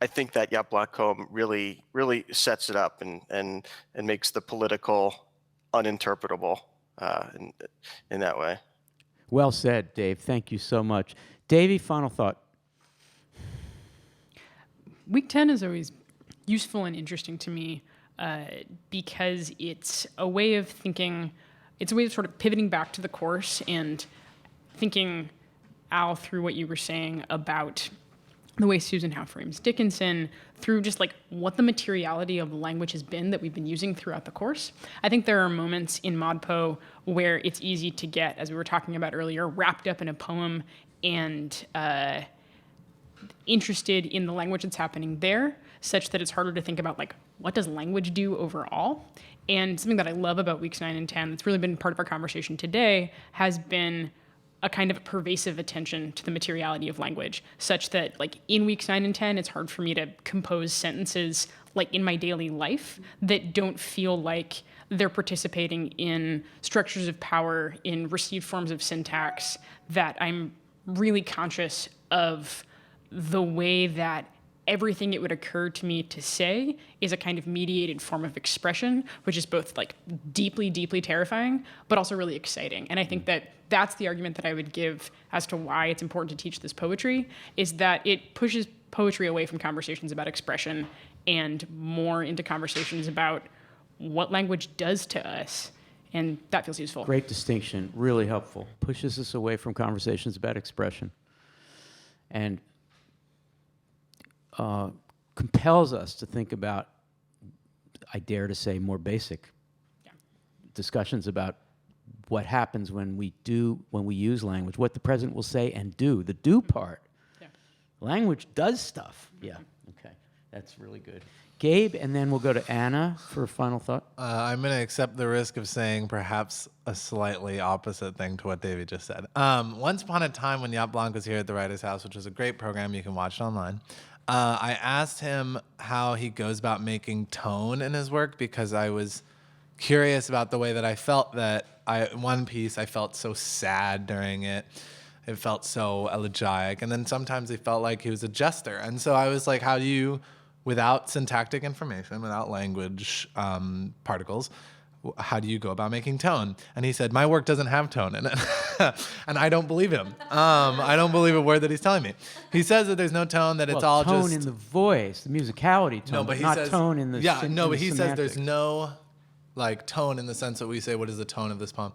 I think that Yacht Blanc poem really sets it up and makes the political uninterpretable in that way. Well said, Dave. Thank you so much. Davey, final thought. Week 10 is always useful and interesting to me because it's a way of thinking, it's a way of sort of pivoting back to the course and thinking, Al, through what you were saying about the way Susan Howe frames Dickinson, through just like what the materiality of language has been that we've been using throughout the course. I think there are moments in ModPo where it's easy to get, as we were talking about earlier, wrapped up in a poem and interested in the language that's happening there, such that it's harder to think about like, what does language do overall? And something that I love about weeks 9 and 10 that's really been part of our conversation today has been a kind of pervasive attention to the materiality of language, such that like in weeks 9 and 10, it's hard for me to compose sentences like in my daily life that don't feel like they're participating in structures of power, in received forms of syntax, that I'm really conscious of the way that everything it would occur to me to say is a kind of mediated form of expression, which is both like deeply, deeply terrifying, but also really exciting. And I think that that's the argument that I would give as to why it's important to teach this poetry, is that it pushes poetry away from conversations about expression and more into conversations about what language does to us. And that feels useful. Great distinction, really helpful. Pushes us away from conversations about expression and compels us to think about, I dare to say, more basic discussions about what happens when we use language, what the president will say and do, the do part. Yeah. Language does stuff. Yeah, okay, that's really good. Gabe, and then we'll go to Anna for a final thought. I'm going to accept the risk of saying perhaps a slightly opposite thing to what David just said. Once upon a time when Yacht Blanc was here at the Writers' House, which is a great program, you can watch it online, I asked him how he goes about making tone in his work, because I was curious about the way that I felt that one piece I felt so sad during it. It felt so elegiac. And then sometimes he felt like he was a jester. And so I was like, how do you, without syntactic information, without language particles, how do you go about making tone? And he said, my work doesn't have tone in it. And I don't believe him. I don't believe a word that he's telling me. He says that there's no tone, that it's all tone just... in the voice, the musicality tone, no, but he not says, tone in the but he says semantics. there's no like tone in the sense that we say, what is the tone of this poem?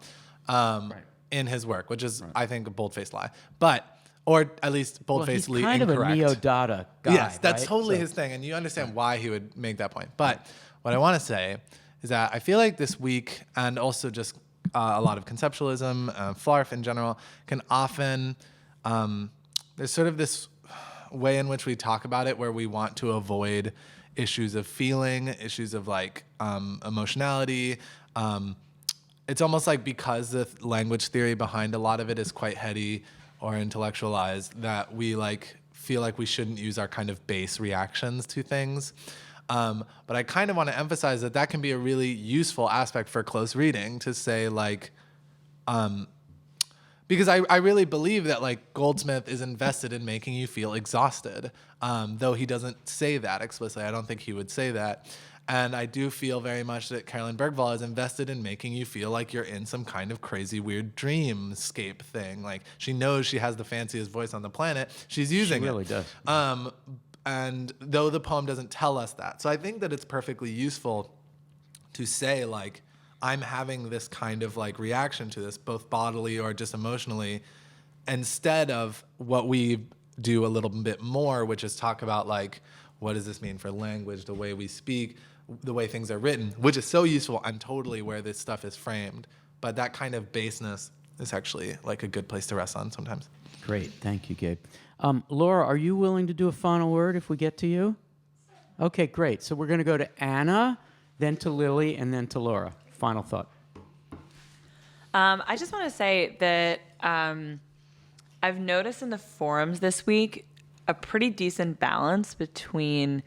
In his work, which is, I think, a bold-faced lie. But... or at least bold-facedly incorrect. He's kind incorrect. of a neo-Dada guy, Yes, that's right? totally his thing, and you understand why he would make that point. But what I want to say is that I feel like this week, and also just a lot of conceptualism, FLARF in general, can often, there's sort of this way in which we talk about it where we want to avoid issues of feeling, issues of like emotionality. It's almost like because the language theory behind a lot of it is quite heady, or intellectualized that we like feel like we shouldn't use our kind of base reactions to things. But I kind of want to emphasize that that can be a really useful aspect for close reading to say like, because I really believe that like Goldsmith is invested in making you feel exhausted, though he doesn't say that explicitly. I don't think he would say that. And I do feel very much that Carolyn Berger is invested in making you feel like you're in some kind of crazy, weird dreamscape thing. Like she knows she has the fanciest voice on the planet. She's using it. She really does. And though the poem doesn't tell us that. So I think that it's perfectly useful to say like, I'm having this kind of like reaction to this, both bodily or just emotionally, instead of what we do a little bit more, which is talk about like, what does this mean for language, the way we speak, the way things are written, which is so useful and totally where this stuff is framed. But that kind of baseness is actually like a good place to rest on sometimes. Great, thank you, Gabe. Laura, are you willing to do a final word if we get to you? Okay, great. So we're going to go to Anna, then to Lily, and then to Laura. Final thought. I just want to say that I've noticed in the forums this week a pretty decent balance between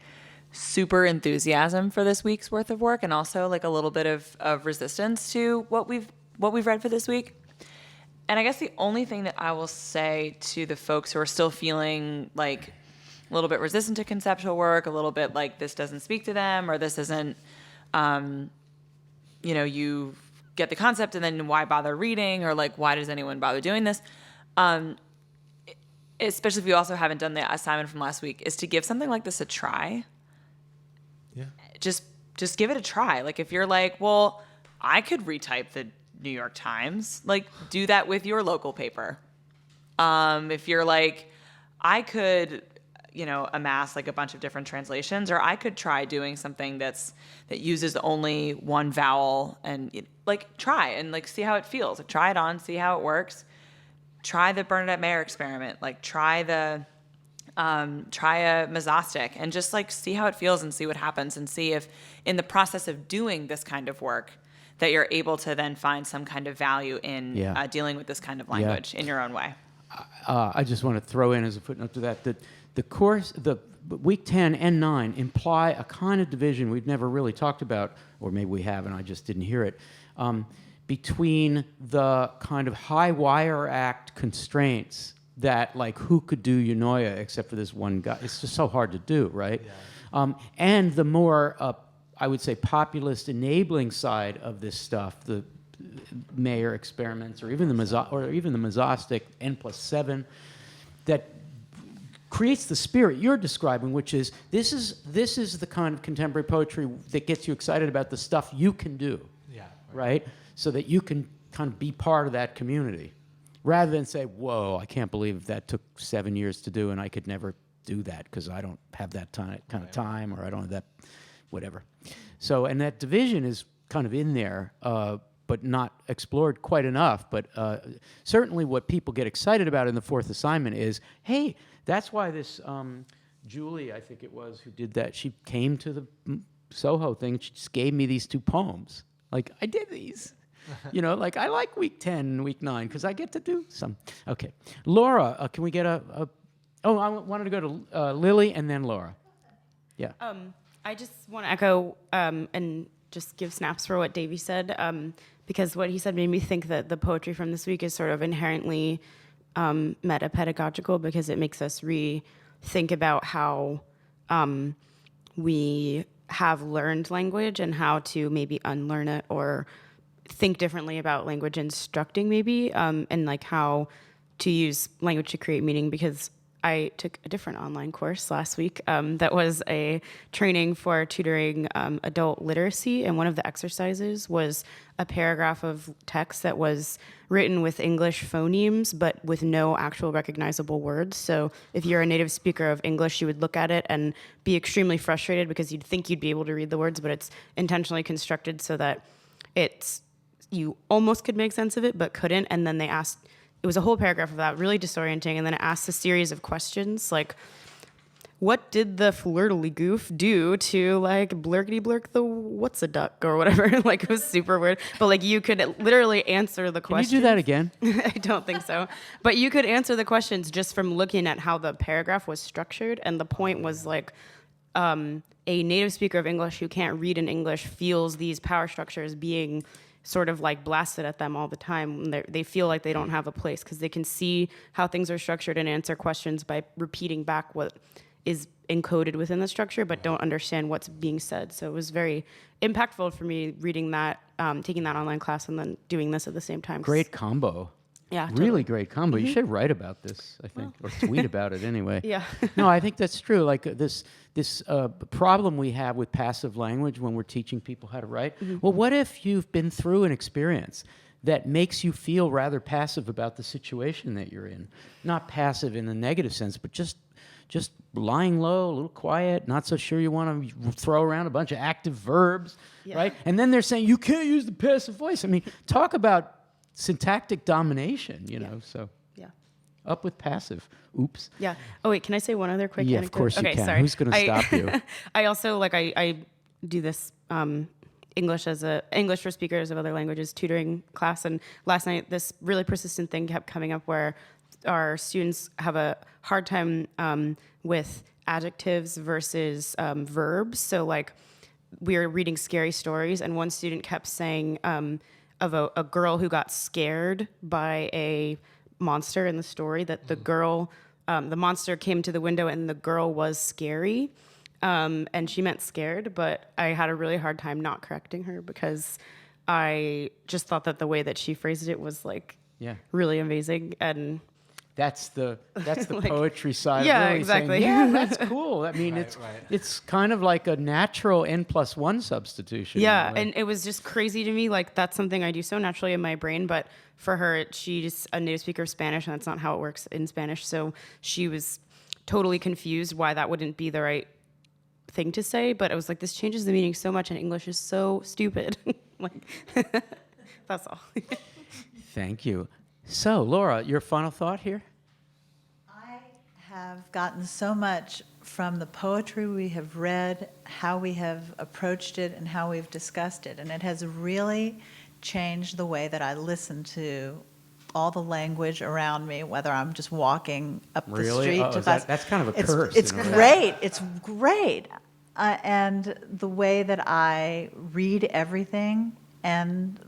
super enthusiasm for this week's worth of work and also like a little bit of resistance to what we've read for this week. And I guess the only thing that I will say to the folks who are still feeling like a little bit resistant to conceptual work, a little bit like this doesn't speak to them or this isn't, you get the concept and then why bother reading or like why does anyone bother doing this? Especially if you also haven't done the assignment from last week, is to give something like this a try. Yeah. Just give it a try. Like if you're like, well, I could retype the New York Times, like do that with your local paper. If you're like, I could, amass like a bunch of different translations, or I could try doing something that uses only one vowel and like try and like see how it feels. Like, try it on, see how it works. Try the Bernadette Mayer experiment. Like try a mesostic and just like see how it feels and see what happens and see if in the process of doing this kind of work that you're able to then find some kind of value in dealing with this kind of language in your own way. I just want to throw in as a footnote to that the course, the week 10 and 9 imply a kind of division we've never really talked about, or maybe we have and I just didn't hear it, between the kind of high wire act constraints that like who could do Eunoia except for this one guy. It's just so hard to do, right? Yeah. And the more, I would say, populist enabling side of this stuff, the Mayer experiments, or even the mesostic N+7, that creates the spirit you're describing, which is this is the kind of contemporary poetry that gets you excited about the stuff you can do, right? So that you can kind of be part of that community, rather than say, "Whoa, I can't believe that took 7 years to do, and I could never do that because I don't have that kind of time, or I don't have that, whatever." So, and that division is kind of in there, but not explored quite enough. But certainly, what people get excited about in the fourth assignment is, hey, that's why this Julie, I think it was, who did that. She came to the Soho thing. She just gave me these 2 poems. Like, I did these. Like I like week 10 and week 9 because I get to do some. Okay. Laura, can we get I wanted to go to Lily and then Laura. Yeah. I just want to echo and just give snaps for what Davey said, because what he said made me think that the poetry from this week is sort of inherently meta-pedagogical because it makes us rethink about how we have learned language and how to maybe unlearn it or think differently about language instructing maybe, and like how to use language to create meaning, because I took a different online course last week that was a training for tutoring adult literacy, and one of the exercises was a paragraph of text that was written with English phonemes but with no actual recognizable words. So if you're a native speaker of English, you would look at it and be extremely frustrated because you'd think you'd be able to read the words, but it's intentionally constructed so that you almost could make sense of it but couldn't. And then they asked, it was a whole paragraph of that, really disorienting, and then it asked a series of questions like, what did the flirtily-goof do to, like, blurkety-blurk the what's-a-duck or whatever? Like, it was super weird. But, like, you could literally answer the Can questions. you do that again? I don't think so. But you could answer the questions just from looking at how the paragraph was structured. And the point was, like, a native speaker of English who can't read in English feels these power structures being sort of like blasted at them all the time. They feel like they don't have a place because they can see how things are structured and answer questions by repeating back what is encoded within the structure, but don't understand what's being said. So it was very impactful for me reading that, taking that online class, and then doing this at the same time. Great combo. Yeah, Really totally. great combo. You should write about this, I think, or tweet about it anyway. Yeah. No, I think that's true. Like this problem we have with passive language when we're teaching people how to write. Well, what if you've been through an experience that makes you feel rather passive about the situation that you're in? Not passive in a negative sense, but just lying low, a little quiet, not so sure you want to throw around a bunch of active verbs, right? And then they're saying, you can't use the passive voice. I mean, talk about syntactic domination, you know, so. Yeah. Up with passive. Oops. Yeah. Oh, wait, can I say one other quick Yeah, anecdote? of course you okay, can. Sorry. Who's going to stop you? I also, like, I do this English for speakers of other languages tutoring class, and last night this really persistent thing kept coming up where our students have a hard time with adjectives versus verbs. So, like, we were reading scary stories, and one student kept saying of a girl who got scared by a monster in the story, that the girl, the monster came to the window and the girl was scary. And she meant scared, but I had a really hard time not correcting her because I just thought that the way that she phrased it was, like, really amazing. And that's the like, poetry side. Yeah, of really exactly. Saying, yeah, that's cool. I mean, it's kind of like a natural N+1 substitution. Yeah, and it was just crazy to me. Like, that's something I do so naturally in my brain, but for her, she's a native speaker of Spanish, and that's not how it works in Spanish. So she was totally confused why that wouldn't be the right thing to say. But I was like, this changes the meaning so much, and English is so stupid. Like, that's all. Thank you. So, Laura, your final thought here? I have gotten so much from the poetry we have read, how we have approached it, and how we've discussed it. And it has really changed the way that I listen to all the language around me, whether I'm just walking up the street to class. That's kind of a curse. It's great. It's great. And the way that I read everything, and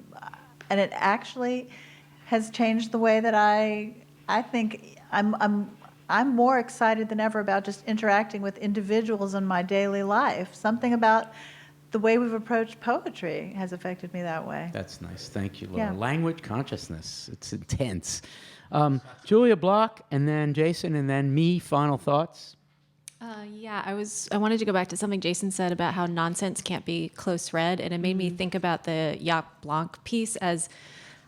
it actually has changed the way that I think I'm more excited than ever about just interacting with individuals in my daily life. Something about the way we've approached poetry has affected me that way. That's nice. Thank you, Laura. Yeah. Language consciousness. It's intense. Julia Block, and then Jason, and then me. Final thoughts? I wanted to go back to something Jason said about how nonsense can't be close read, and it made me think about the Yacht Blanc piece as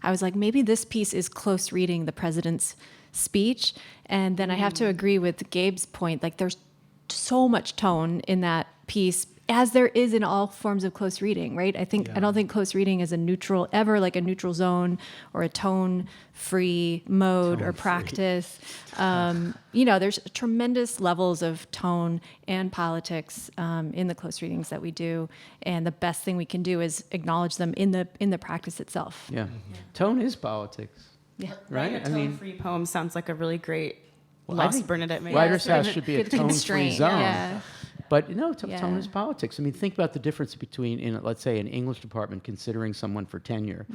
I was like, maybe this piece is close reading the president's speech. And then I have to agree with Gabe's point. Like, there's so much tone in that piece, as there is in all forms of close reading, right? I don't think close reading is ever like a neutral zone or a tone-free mode or practice. There's tremendous levels of tone and politics in the close readings that we do, and the best thing we can do is acknowledge them in the practice itself. Yeah. Tone is politics. Yeah. Right? A tone-free poem sounds like a really great I lost think Bernadette May. Writer's House should be a Good tone-free constraint, zone. yeah. But tone is politics. I mean, think about the difference between, let's say, an English department considering someone for tenure,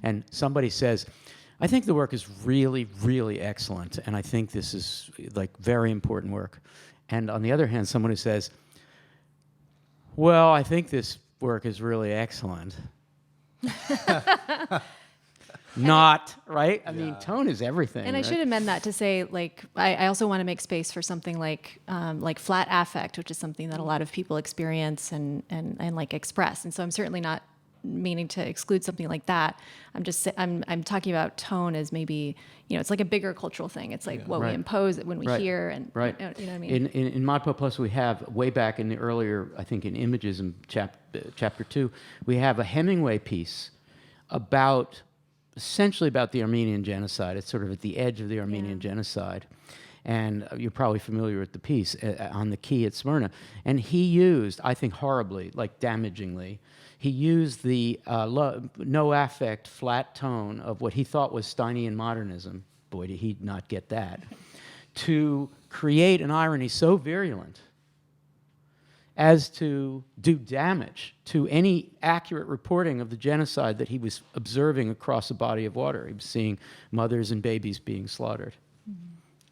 and somebody says, I think the work is really, really excellent, and I think this is, like, very important work. And on the other hand, someone who says, well, I think this work is really excellent. Not, right? I mean, tone is everything. And I should amend that to say, like, I also want to make space for something like flat affect, which is something that a lot of people experience and like express. And so I'm certainly not meaning to exclude something like that. I'm talking about tone as maybe, it's like a bigger cultural thing. It's like what we impose when we hear, and you know what I mean? In ModPo Plus, we have, way back in the earlier, I think in Images in chapter 2, we have a Hemingway piece essentially about the Armenian genocide. It's sort of at the edge of the Armenian genocide. And you're probably familiar with the piece on the quay at Smyrna. And he used, I think horribly, like damagingly, he used the no affect, flat tone of what he thought was Steinian modernism. Boy, did he not get that. To create an irony so virulent as to do damage to any accurate reporting of the genocide that he was observing across a body of water. He was seeing mothers and babies being slaughtered.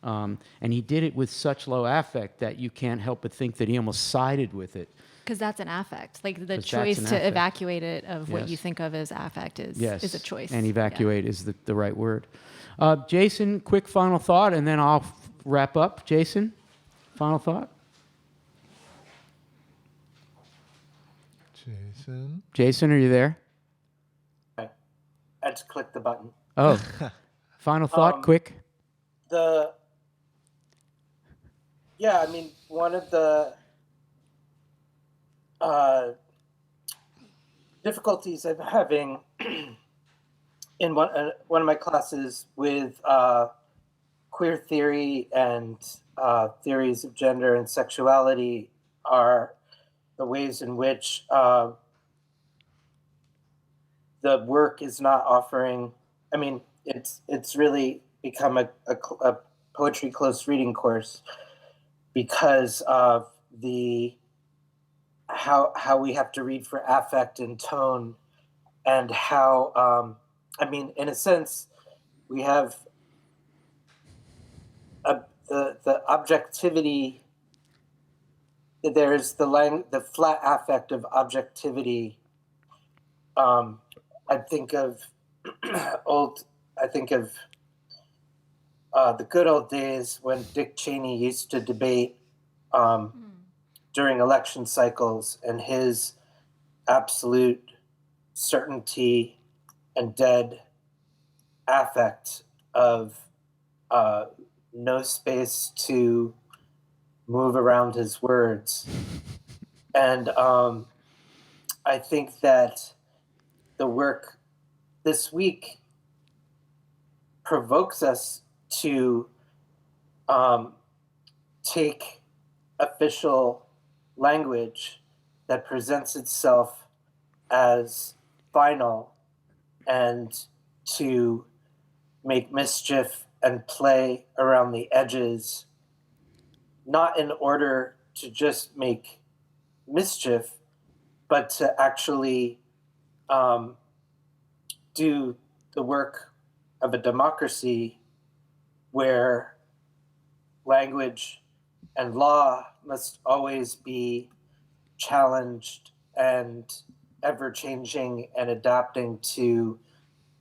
And he did it with such low affect that you can't help but think that he almost sided with it. Because that's an affect. Like the 'Cause choice that's to an affect. evacuate it of what Yes. you think of as affect is a choice. And evacuate is the right word. Jason, quick final thought, and then I'll wrap up. Jason, final thought? Jason, are you there? I had to click the button. Oh, final thought, quick. I mean, one of the difficulties I'm having in one of my classes with queer theory and theories of gender and sexuality are the ways in which the work is not offering. I mean, it's really become a poetry close reading course because of how we have to read for affect and tone, and how I mean, in a sense, we have the objectivity. There's the flat affect of objectivity. I think of the good old days when Dick Cheney used to debate during election cycles, and his absolute certainty and dead affect of no space to move around his words. And I think that the work this week provokes us to take official language that presents itself as final and to make mischief and play around the edges, not in order to just make mischief, but to actually do the work of a democracy where language and law must always be challenged and ever-changing and adapting to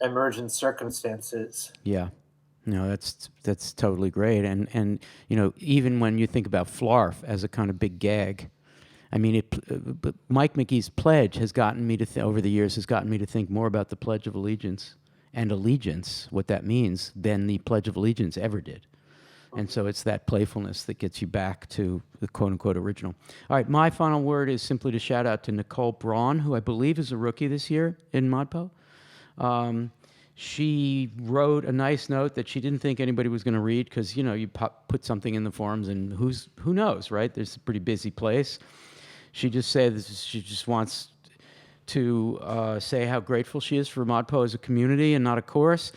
emergent circumstances. Yeah. No, that's totally great. And you know, even when you think about flarf as a kind of big gag, I mean, Mike McGee's pledge has gotten me to over the years has gotten me to think more about the Pledge of Allegiance and allegiance, what that means, than the Pledge of Allegiance ever did. And so it's that playfulness that gets you back to the quote-unquote original. All right, my final word is simply to shout out to Nicole Braun, who I believe is a rookie this year in ModPo. She wrote a nice note that she didn't think anybody was going to read because, you know, you put something in the forums and who knows, right? There's a pretty busy place. She just said she just wants to say how grateful she is for ModPo as a community and not a course.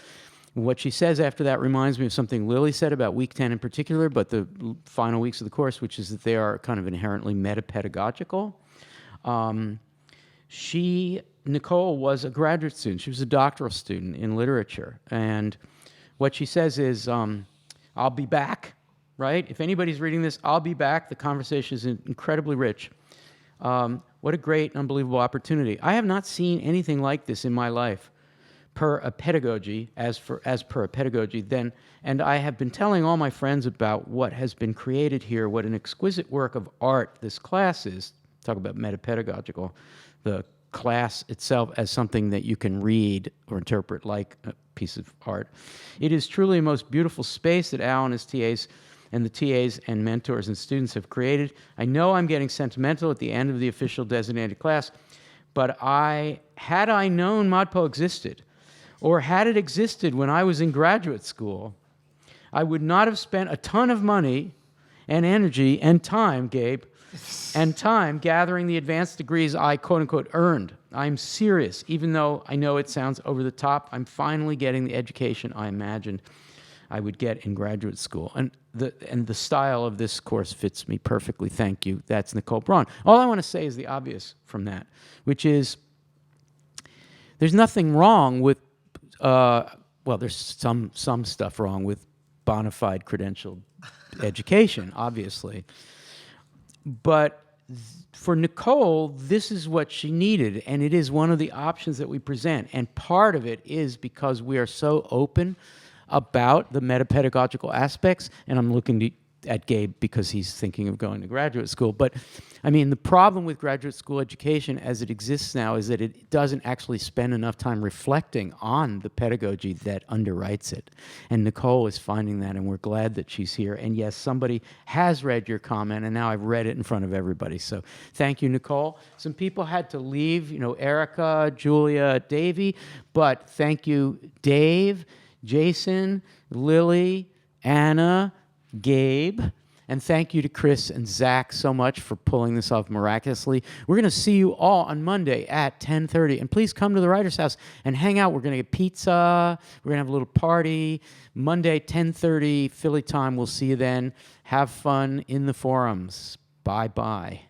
What she says after that reminds me of something Lily said about week 10 in particular, but the final weeks of the course, which is that they are kind of inherently meta-pedagogical. Nicole was a graduate student. She was a doctoral student in literature. And what she says is, I'll be back, right? If anybody's reading this, I'll be back. The conversation is incredibly rich. What a great, unbelievable opportunity. I have not seen anything like this in my life per a pedagogy, as per a pedagogy then. And I have been telling all my friends about what has been created here, what an exquisite work of art this class is. Talk about meta-pedagogical. The class itself as something that you can read or interpret like a piece of art. It is truly a most beautiful space that Al and his TAs and the TAs and mentors and students have created. I know I'm getting sentimental at the end of the official designated class, but had I known ModPo existed, or had it existed when I was in graduate school, I would not have spent a ton of money and energy and time, Gabe, and time gathering the advanced degrees I quote-unquote earned. I'm serious. Even though I know it sounds over the top, I'm finally getting the education I imagined I would get in graduate school. And the style of this course fits me perfectly. Thank you. That's Nicole Braun. All I want to say is the obvious from that, which is there's nothing wrong with, well, there's some stuff wrong with bona fide credentialed education, obviously. But for Nicole, this is what she needed, and it is one of the options that we present. And part of it is because we are so open about the metapedagogical aspects, and I'm looking at Gabe because he's thinking of going to graduate school. But, I mean, the problem with graduate school education as it exists now is that it doesn't actually spend enough time reflecting on the pedagogy that underwrites it. And Nicole is finding that, and we're glad that she's here. And yes, somebody has read your comment, and now I've read it in front of everybody. So thank you, Nicole. Some people had to leave, Erica, Julia, Davey, but thank you, Dave, Jason, Lily, Anna, Gabe, and thank you to Chris and Zach so much for pulling this off miraculously. We're going to see you all on Monday at 10:30, and please come to the Writers' House and hang out. We're going to get pizza. We're going to have a little party. Monday, 10:30, Philly time. We'll see you then. Have fun in the forums. Bye-bye.